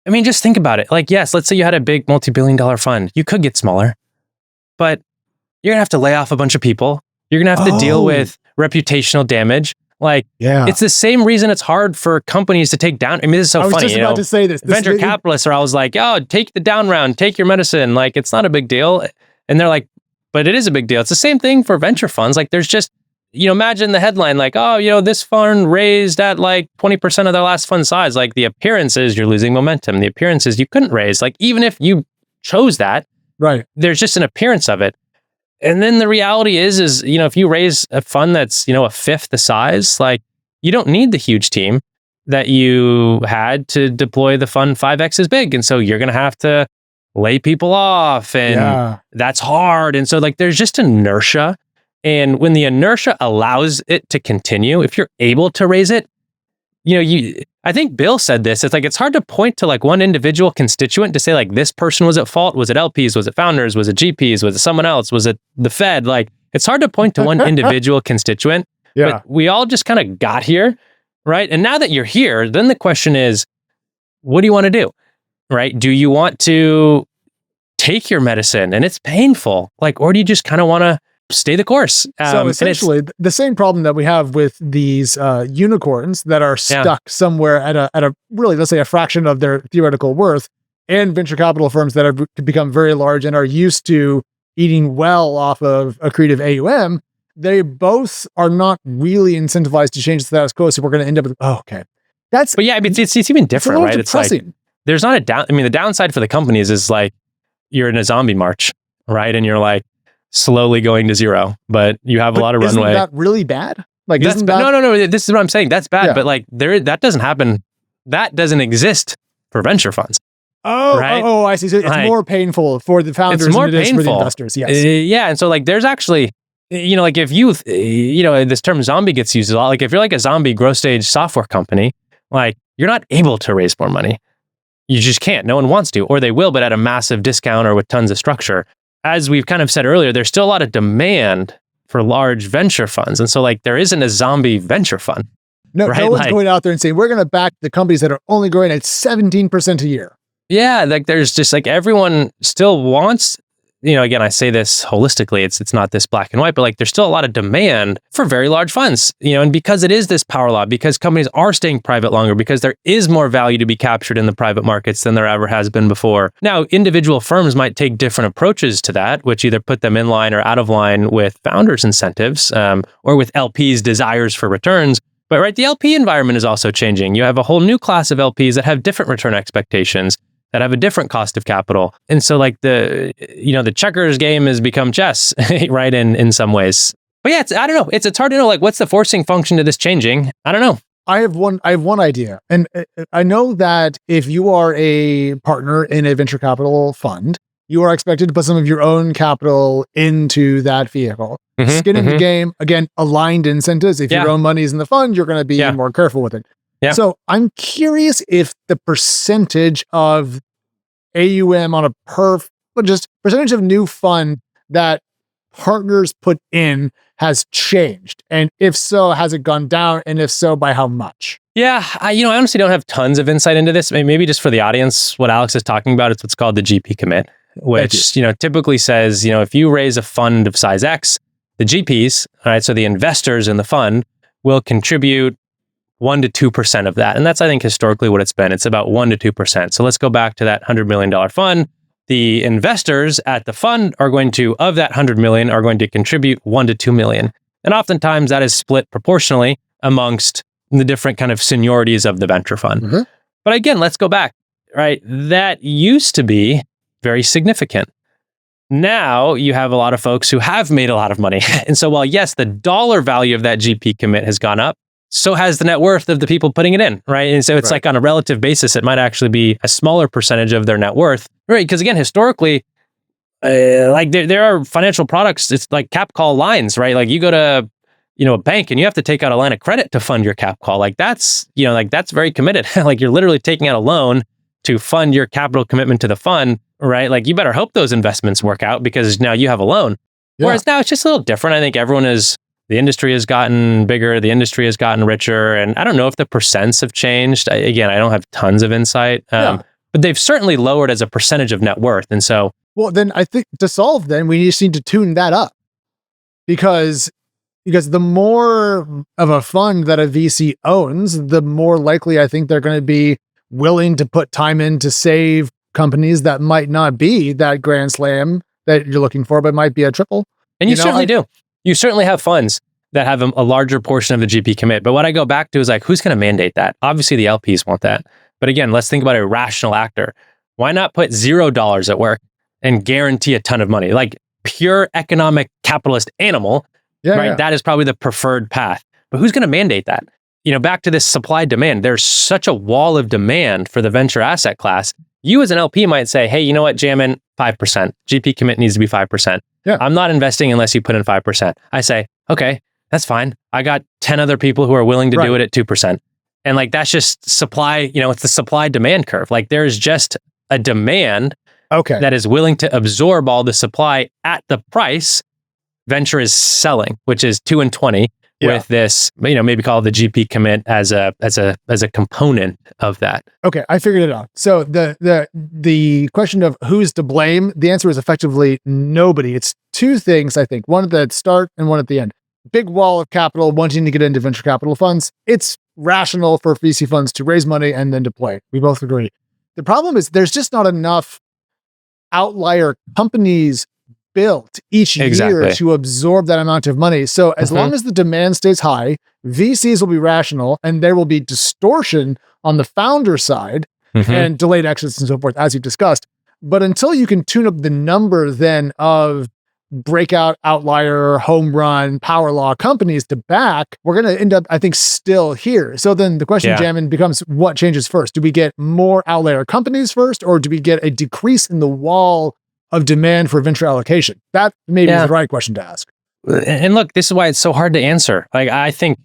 I mean, just think about it. Like, yes, let's say you had a big multi-billion-dollar fund. You could get smaller, but you're gonna have to lay off a bunch of people. You're gonna have to deal with reputational damage. Like, it's the same reason it's hard for companies to take down. I mean, this is so funny. I was just about to say this. Venture capitalists are always like, oh, take the down round, take your medicine. Like, it's not a big deal. And they're like, but it is a big deal. It's the same thing for venture funds. Like, there's just, imagine the headline, like, oh, this fund raised at like 20% of their last fund size. Like, the appearance is you're losing momentum. The appearance is you couldn't raise. Like, even if you chose that, right? There's just an appearance of it. And then the reality is, if you raise a fund that's, a fifth the size, like you don't need the huge team that you had to deploy the fund 5x as big. And so you're going to have to lay people off and that's hard. And so like, there's just inertia. And when the inertia allows it to continue, if you're able to raise it, I think Bill said this, it's like, it's hard to point to like one individual constituent to say like, this person was at fault. Was it LPs? Was it founders? Was it GPs? Was it someone else? Was it the Fed? Like, it's hard to point to one individual constituent, but we all just kind of got here, right? And now that you're here, then the question is, what do you want to do, right? Do you want to take your medicine and it's painful, like, or do you just kind of want to stay the course? So essentially, the same problem that we have with these unicorns that are stuck somewhere at a really, let's say, a fraction of their theoretical worth, and venture capital firms that have become very large and are used to eating well off of accretive AUM, they both are not really incentivized to change the status quo. So we're going to end up with, but yeah, I mean, it's even different, right? Depressing. It's like, there's not the downside for the companies is like, you're in a zombie march, right? And you're like, slowly going to zero, but you have a lot of runway. Isn't that really bad? Like, no. This is what I'm saying. That's bad, but like that doesn't happen. That doesn't exist for venture funds. I see. So it's more painful for the founders than it is for the investors. Yes. And so like, there's actually, like if you, this term zombie gets used a lot. Like if you're like a zombie growth stage software company, like you're not able to raise more money. You just can't. No one wants to, or they will, but at a massive discount or with tons of structure. As we've kind of said earlier, there's still a lot of demand for large venture funds. And so like there isn't a zombie venture fund. No one's going out there and saying, we're going to back the companies that are only growing at 17% a year. Yeah, like there's just like everyone still wants, again, I say this holistically, it's not this black and white, but like there's still a lot of demand for very large funds, and because it is this power law, because companies are staying private longer, because there is more value to be captured in the private markets than there ever has been before. Now, individual firms might take different approaches to that, which either put them in line or out of line with founders' incentives, or with LPs' desires for returns. But right, the LP environment is also changing. You have a whole new class of LPs that have different return expectations, that have a different cost of capital. And so like the checkers game has become chess, right? In some ways. But yeah, I don't know. It's hard to know, like, what's the forcing function to this changing? I don't know. I have one idea. And I know that if you are a partner in a venture capital fund, you are expected to put some of your own capital into that vehicle. Skin in the game, again, aligned incentives. If your own money is in the fund, you're going to be more careful with it. Yeah. So I'm curious if the percentage of AUM on just percentage of new fund that partners put in has changed. And if so, has it gone down? And if so, by how much? Yeah, I honestly don't have tons of insight into this. Maybe just for the audience, what Alex is talking about is what's called the GP commit, which typically says, if you raise a fund of size X, the GPs, all right, so the investors in the fund will contribute 1 to 2% of that. And that's, I think, historically what it's been. It's about 1 to 2%. So let's go back to that $100 million fund. The investors at the fund are going to, of that 100 million, are going to contribute 1 to 2 million. And oftentimes that is split proportionally amongst the different kind of seniorities of the venture fund. Mhm. But again, let's go back, right? That used to be very significant. Now you have a lot of folks who have made a lot of money. And so while yes, the dollar value of that GP commit has gone up, so has the net worth of the people putting it in, right? And so it's like on a relative basis, it might actually be a smaller percentage of their net worth, right? Because again, historically, like there are financial products, it's like cap call lines, right? Like you go to, a bank and you have to take out a line of credit to fund your cap call. Like that's very committed. Like you're literally taking out a loan to fund your capital commitment to the fund, right? Like you better hope those investments work out because now you have a loan. Yeah. Whereas now it's just a little different. I think the industry has gotten bigger, the industry has gotten richer, and I don't know if the percents have changed. I don't have tons of insight, but they've certainly lowered as a percentage of net worth. And so, well, then I think to solve, then we just need to tune that up because the more of a fund that a VC owns, the more likely I think they're going to be willing to put time in to save companies that might not be that grand slam that you're looking for, but might be a triple. And you certainly do. You certainly have funds that have a larger portion of the GP commit. But what I go back to is like, who's going to mandate that? Obviously, the LPs want that. But again, let's think about a rational actor. Why not put $0 at work and guarantee a ton of money? Like pure economic capitalist animal, right? Yeah. That is probably the preferred path. But who's going to mandate that? Back to this supply demand, there's such a wall of demand for the venture asset class. You as an LP might say, hey, you know what, Jamin, 5%. GP commit needs to be 5%. Yeah. I'm not investing unless you put in 5%. I say, okay, that's fine. I got 10 other people who are willing to do it at 2%. And like, that's just supply, it's the supply demand curve. Like there's just a demand that is willing to absorb all the supply at the price venture is selling, which is 2 and 20. With this, maybe call the GP commit as a component of that. Okay, I figured it out. So the question of who's to blame, the answer is effectively nobody. It's two things, I think. One at the start and one at the end. Big wall of capital wanting to get into venture capital funds. It's rational for VC funds to raise money and then deploy. We both agree. The problem is there's just not enough outlier companies built each year to absorb that amount of money. So as long as the demand stays high, VCs will be rational and there will be distortion on the founder side and delayed exits and so forth, as you've discussed. But until you can tune up the number then of breakout, outlier, home run, power law companies to back, we're going to end up, I think, still here. So then the question, Jamin, becomes what changes first? Do we get more outlier companies first, or do we get a decrease in the wall of demand for venture allocation? That maybe is the right question to ask. And look, this is why it's so hard to answer. Like, I think,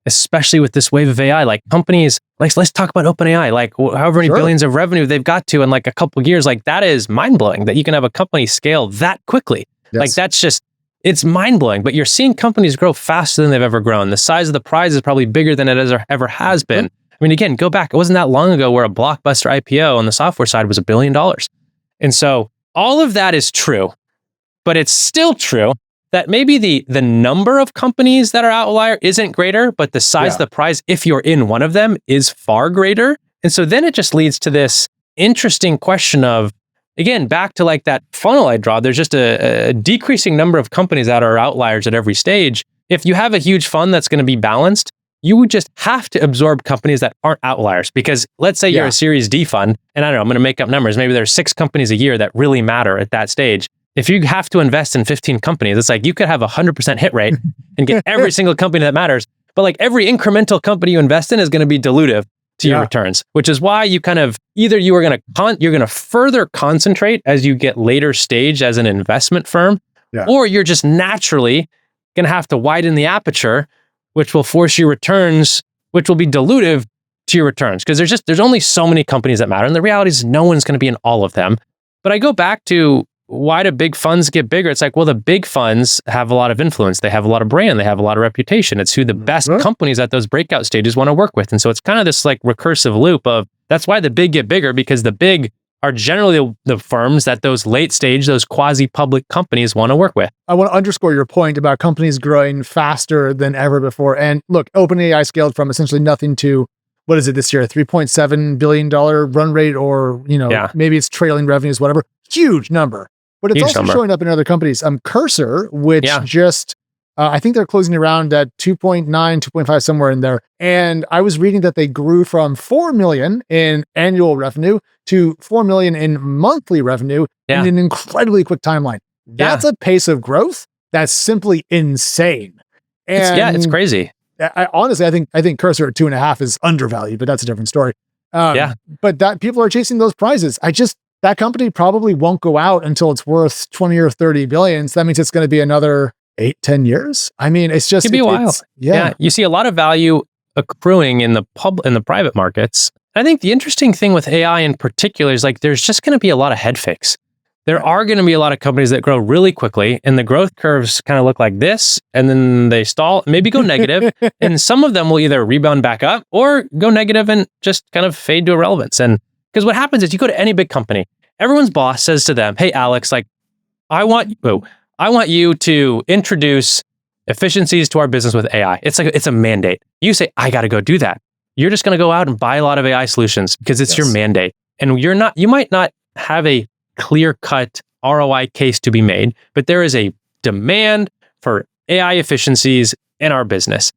especially with this wave of AI, like companies, like let's talk about OpenAI, like however many billions of revenue they've got to in like a couple of years, like that is mind blowing that you can have a company scale that quickly. Yes. Like that's just, it's mind blowing, but you're seeing companies grow faster than they've ever grown. The size of the prize is probably bigger than it ever has been. I mean, again, go back. It wasn't that long ago where a blockbuster IPO on the software side was $1 billion. And so all of that is true, but it's still true that maybe the number of companies that are outlier isn't greater, but the size of the prize, if you're in one of them, is far greater. And so then it just leads to this interesting question of, again, back to like that funnel I draw, there's just a decreasing number of companies that are outliers at every stage. If you have a huge fund that's going to be balanced, you would just have to absorb companies that aren't outliers. Because let's say you're a Series D fund, and I don't know, I'm going to make up numbers. Maybe there's 6 companies a year that really matter at that stage. If you have to invest in 15 companies, it's like you could have a 100% hit rate and get every single company that matters. But like every incremental company you invest in is going to be dilutive to your returns, which is why you kind of either you're going to further concentrate as you get later stage as an investment firm, or you're just naturally going to have to widen the aperture, which will force your returns, which will be dilutive to your returns. Because there's only so many companies that matter. And the reality is no one's going to be in all of them. But I go back to why do big funds get bigger? It's like, well, the big funds have a lot of influence. They have a lot of brand. They have a lot of reputation. It's who the best companies at those breakout stages want to work with. And so it's kind of this like recursive loop of, that's why the big get bigger, because the big are generally the firms that those late stage, those quasi-public companies want to work with. I want to underscore your point about companies growing faster than ever before. And look, OpenAI scaled from essentially nothing to, what is it this year, $3.7 billion run rate, or, maybe it's trailing revenues, whatever. Huge number. But it's also showing up in other companies. Cursor, which just, I think they're closing around at 2.9, 2.5, somewhere in there. And I was reading that they grew from 4 million in annual revenue to 4 million in monthly revenue in an incredibly quick timeline. That's a pace of growth that's simply insane. And it's crazy. Honestly, I think Cursor at 2.5 is undervalued, but that's a different story. But that people are chasing those prizes. That company probably won't go out until it's worth 20 or 30 billion. So that means it's going to be another 8-10 years. I mean, it's just, it could be a while. You see a lot of value accruing in the private markets. I think the interesting thing with AI in particular is like, there's just going to be a lot of head fakes. There are going to be a lot of companies that grow really quickly, and the growth curves kind of look like this, and then they stall, maybe go negative, and some of them will either rebound back up or go negative and just kind of fade to irrelevance. And because what happens is you go to any big company, everyone's boss says to them, "Hey, Alex, like, I want you to introduce efficiencies to our business with AI." It's like, it's a mandate. You say, "I got to go do that." You're just going to go out and buy a lot of AI solutions because it's your mandate. And you might not have a clear-cut ROI case to be made, but there is a demand for AI efficiencies in our business.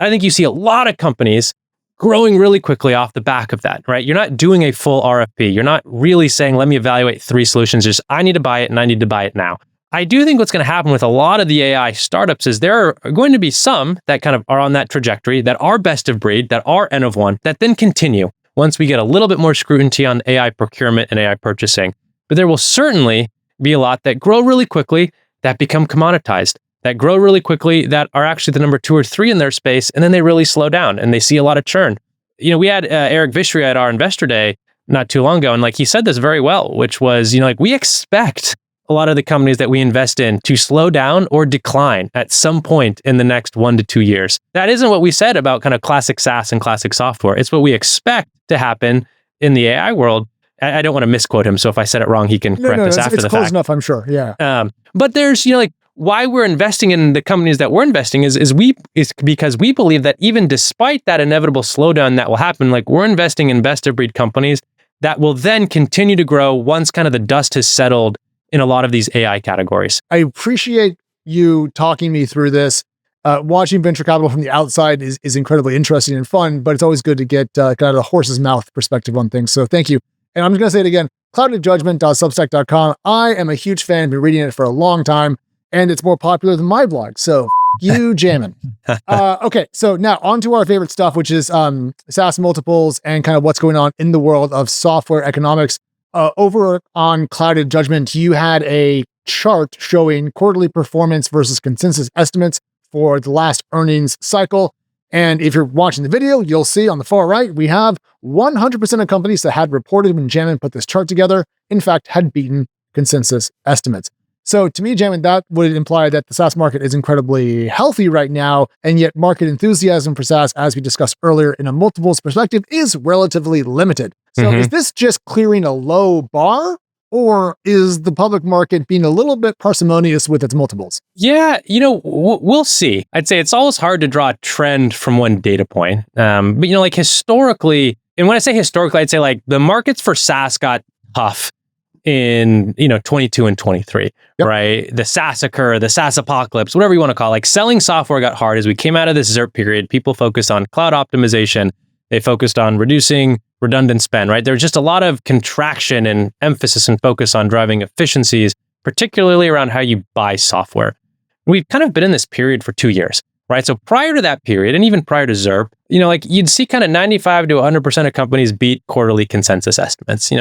I think you see a lot of companies growing really quickly off the back of that, right? You're not doing a full RFP. You're not really saying, let me evaluate 3 solutions. Just, I need to buy it and I need to buy it now. I do think what's going to happen with a lot of the AI startups is there are going to be some that kind of are on that trajectory, that are best of breed, that are N of one, that then continue once we get a little bit more scrutiny on AI procurement and AI purchasing. But there will certainly be a lot that grow really quickly, that become commoditized, that grow really quickly, that are actually the number 2 or 3 in their space, and then they really slow down and they see a lot of churn. We had Eric Vistry at our Investor Day not too long ago, and like he said this very well, which was, we expect a lot of the companies that we invest in to slow down or decline at some point in the next 1 to 2 years. That isn't what we said about kind of classic SaaS and classic software. It's what we expect to happen in the AI world. I don't want to misquote him, so if I said it wrong, he can correct us after the fact. It's close enough, I'm sure. Yeah. But there's, why we're investing in the companies that we're investing is because we believe that even despite that inevitable slowdown that will happen, like we're investing in best of breed companies that will then continue to grow once kind of the dust has settled in a lot of these AI categories. I appreciate you talking me through this. Watching venture capital from the outside is incredibly interesting and fun, but it's always good to get kind of the horse's mouth perspective on things. So thank you. And I'm just going to say it again, cloudofjudgment.substack.com. I am a huge fan. I've been reading it for a long time, and it's more popular than my blog. So you, Jamin. Okay, so now on to our favorite stuff, which is SaaS multiples and kind of what's going on in the world of software economics. Over on Clouded Judgment, you had a chart showing quarterly performance versus consensus estimates for the last earnings cycle. And if you're watching the video, you'll see on the far right, we have 100% of companies that had reported when Jamin put this chart together, in fact, had beaten consensus estimates. So to me, Jamin, that would imply that the SaaS market is incredibly healthy right now, and yet market enthusiasm for SaaS, as we discussed earlier in a multiples perspective, is relatively limited. So is this just clearing a low bar, or is the public market being a little bit parsimonious with its multiples? Yeah, we'll see. I'd say it's always hard to draw a trend from one data point. But like historically, and when I say historically, I'd say like the markets for SaaS got tough in 22 and 23, right? The SaaSacre, the SaaS apocalypse, whatever you want to call it. Like selling software got hard as we came out of this ZIRP period. People focused on cloud optimization. They focused on reducing redundant spend, right? There's just a lot of contraction and emphasis and focus on driving efficiencies, particularly around how you buy software. We've kind of been in this period for 2 years, right? So prior to that period, and even prior to ZIRP, like you'd see kind of 95 to 100% of companies beat quarterly consensus estimates.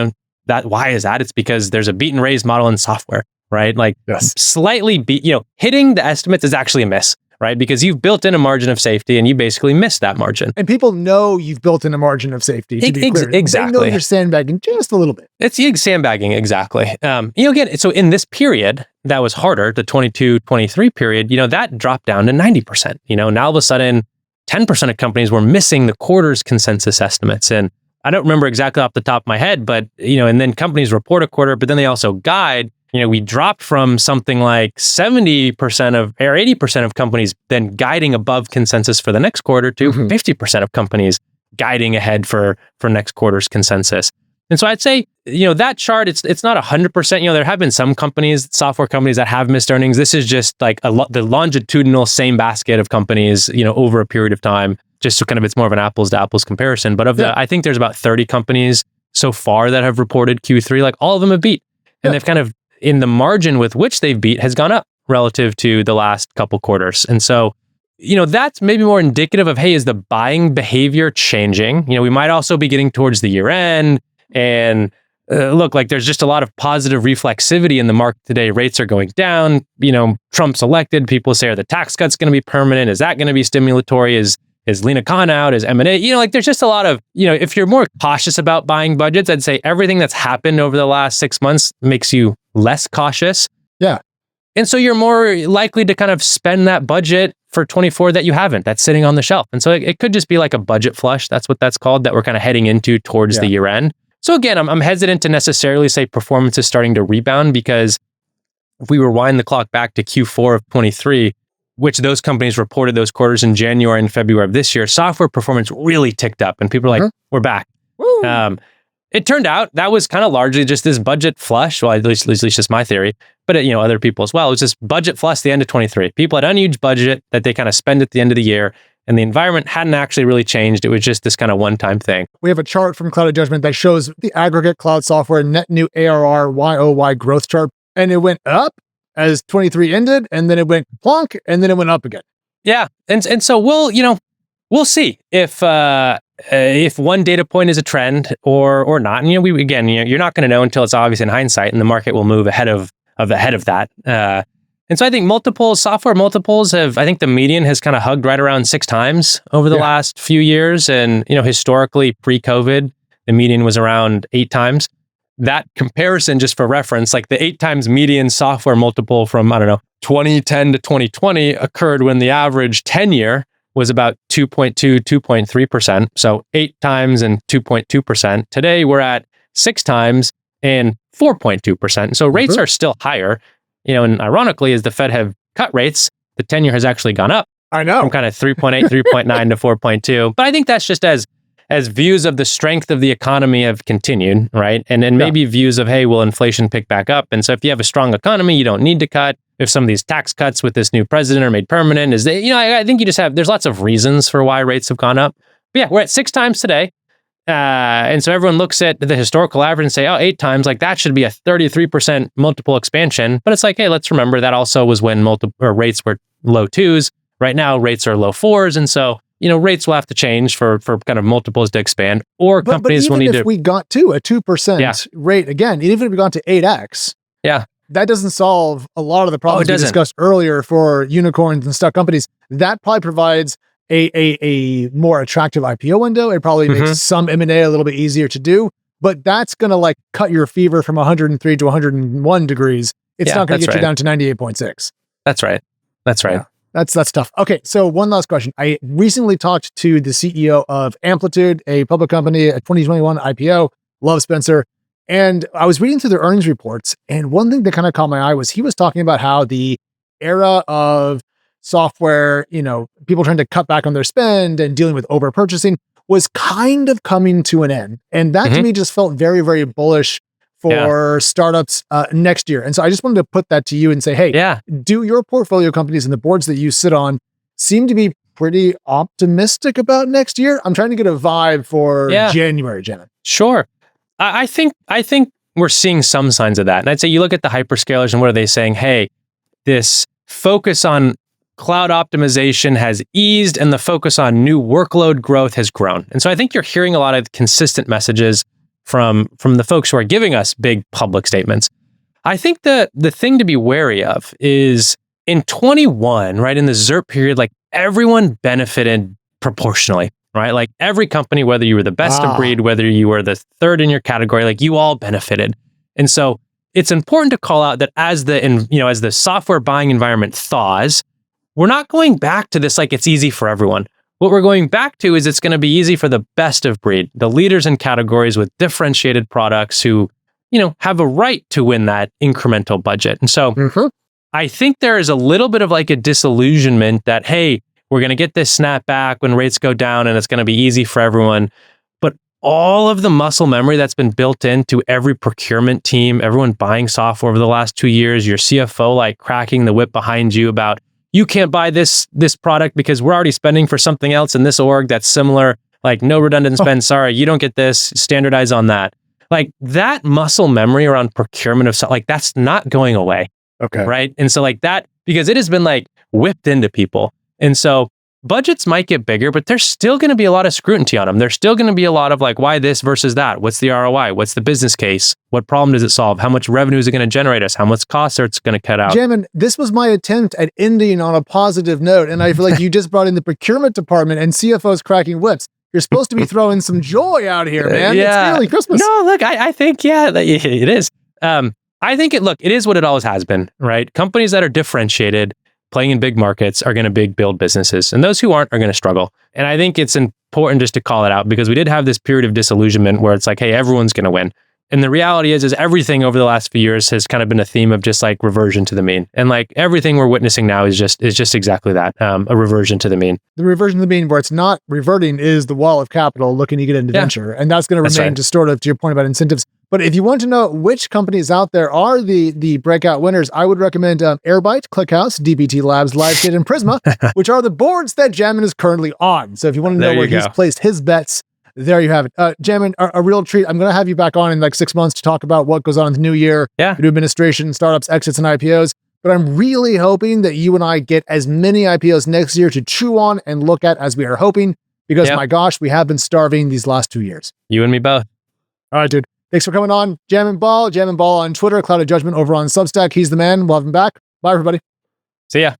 Why is that? It's because there's a beat and raise model in software, right? Like slightly beat, hitting the estimates is actually a miss, right? Because you've built in a margin of safety and you basically missed that margin. And people know you've built in a margin of safety, to be clear. Exactly. They know you're sandbagging just a little bit. It's sandbagging, exactly. Again, so in this period, that was harder, the 22-23 period, that dropped down to 90%. Now all of a sudden, 10% of companies were missing the quarter's consensus estimates. And I don't remember exactly off the top of my head, but, and then companies report a quarter, but then they also guide. We dropped from something like 70% or 80% of companies then guiding above consensus for the next quarter to 50% of companies guiding ahead for next quarter's consensus. And so I'd say, that chart, it's not 100%. There have been some companies, software companies that have missed earnings. This is just like the longitudinal same basket of companies, over a period of time, just so kind of it's more of an apples to apples comparison. But I think there's about 30 companies so far that have reported Q3, like all of them have beat. And they've kind of, in the margin with which they've beat has gone up relative to the last couple quarters. And so, that's maybe more indicative of, hey, is the buying behavior changing? We might also be getting towards the year end. And look, like there's just a lot of positive reflexivity in the market today. Rates are going down. Trump's elected. People say, are the tax cuts going to be permanent? Is that going to be stimulatory? Is Lena Khan out? Is M&A? Like there's just a lot of, if you're more cautious about buying budgets, I'd say everything that's happened over the last 6 months makes you less cautious. Yeah. And so you're more likely to kind of spend that budget for 24 that you haven't, that's sitting on the shelf. And so it could just be like a budget flush. That's what that's called, that we're kind of heading into towards the year end. So again, I'm hesitant to necessarily say performance is starting to rebound, because if we rewind the clock back to Q4 of 23, which those companies reported those quarters in January and February of this year, software performance really ticked up and people are like, we're back. It turned out that was kind of largely just this budget flush. Well, at least just my theory, but other people as well. It was just budget flush the end of 23. People had unused budget that they kind of spend at the end of the year, and the environment hadn't actually really changed. It was just this kind of one-time thing. We have a chart from Cloud Judgment that shows the aggregate cloud software net new ARR YOY growth chart, and it went up as 23 ended, and then it went plonk, and then it went up again. Yeah, and so we'll see if one data point is a trend or not. And you're not going to know until it's obvious in hindsight, and the market will move ahead of that. And so I think software multiples I think the median has kind of hugged right around 6 times over the last few years. And, historically pre-COVID, the median was around 8 times. That comparison, just for reference, like the 8 times median software multiple from, 2010 to 2020 occurred when the average 10-year was about 2.2, 2.3%. So 8 times and 2.2%. Today we're at 6 times and 4.2%. So rates are still higher. And ironically, as the Fed have cut rates, the 10-year has actually gone up. I know. From kind of 3.8, 3.9 to 4.2. But I think that's just as views of the strength of the economy have continued, right? And maybe views of, hey, will inflation pick back up? And so if you have a strong economy, you don't need to cut. If some of these tax cuts with this new president are made permanent, I think you just there's lots of reasons for why rates have gone up. But yeah, we're at 6 times today. And so everyone looks at the historical average and say, 8 times, like that should be a 33% multiple expansion. But it's like, hey, let's remember that also was when rates were low 2s. Right now, rates are low 4s. And so, rates will have to change for kind of multiples to expand, or companies will need to. Even if we got to a 2% rate again, even if we got to 8x, that doesn't solve a lot of the problems we discussed earlier for unicorns and stock companies. That probably provides a more attractive IPO window. It probably makes some M&A a little bit easier to do, but that's going to like cut your fever from 103 to 101 degrees. It's not going to get you down to 98.6. That's right. Yeah. That's tough. Okay, so one last question. I recently talked to the CEO of Amplitude, a public company, a 2021 IPO. Love Spencer. And I was reading through their earnings reports, and one thing that kind of caught my eye was he was talking about how the era of software, people trying to cut back on their spend and dealing with over purchasing was kind of coming to an end. And that to me just felt very, very bullish for startups next year. And so I just wanted to put that to you and say, hey, do your portfolio companies and the boards that you sit on seem to be pretty optimistic about next year? I'm trying to get a vibe for January, Jamin. Sure. I think we're seeing some signs of that. And I'd say you look at the hyperscalers and what are they saying? Hey, this focus on cloud optimization has eased and the focus on new workload growth has grown. And so I think you're hearing a lot of consistent messages from the folks who are giving us big public statements. I think the thing to be wary of is in 21, right, in the ZIRP period, like everyone benefited proportionally. Right? Like every company, whether you were the best of breed, whether you were the third in your category, like you all benefited. And so it's important to call out that as the software buying environment thaws, we're not going back to this like it's easy for everyone. what we're going back to is it's going to be easy for the best of breed, the leaders in categories with differentiated products who, have a right to win that incremental budget. And so I think there is a little bit of like a disillusionment that, hey, we're going to get this snap back when rates go down and it's going to be easy for everyone. But all of the muscle memory that's been built into every procurement team, everyone buying software over the last 2 years, your CFO like cracking the whip behind you about, you can't buy this product because we're already spending for something else in this org that's similar, like no redundant spend, sorry, you don't get this, standardize on that. Like that muscle memory around procurement of like that's not going away. Okay. Right. And so like that, because it has been like whipped into people. And so budgets might get bigger, but there's still going to be a lot of scrutiny on them. There's still going to be a lot of like, why this versus that? What's the ROI? What's the business case? What problem does it solve? How much revenue is it going to generate us? How much costs are it going to cut out? Jamin, this was my attempt at ending on a positive note. And I feel like you just brought in the procurement department and CFOs cracking whips. You're supposed to be throwing some joy out here, man. Yeah. It's nearly Christmas. No, look, I think, it is. I think it is what it always has been, right? Companies that are differentiated, playing in big markets are going to build businesses. And those who aren't are going to struggle. And I think it's important just to call it out because we did have this period of disillusionment where it's like, hey, everyone's going to win. And the reality is everything over the last few years has kind of been a theme of just like reversion to the mean. And like everything we're witnessing now is just exactly that, a reversion to the mean. The reversion to the mean where it's not reverting is the wall of capital looking to get into venture. And that's going to remain just sort of to your point about incentives. But if you want to know which companies out there are the breakout winners, I would recommend Airbyte, ClickHouse, DBT Labs, LiveKit, and Prisma, which are the boards that Jamin is currently on. So if you want to know where he's placed his bets, there you have it. Jamin, a real treat. I'm going to have you back on in like 6 months to talk about what goes on in the new year, new administration, startups, exits, and IPOs. But I'm really hoping that you and I get as many IPOs next year to chew on and look at as we are hoping, because my gosh, we have been starving these last 2 years. You and me both. All right, dude. Thanks for coming on. Jamin Ball on Twitter, Cloud of Judgment over on Substack. He's the man. We'll have him back. Bye, everybody. See ya.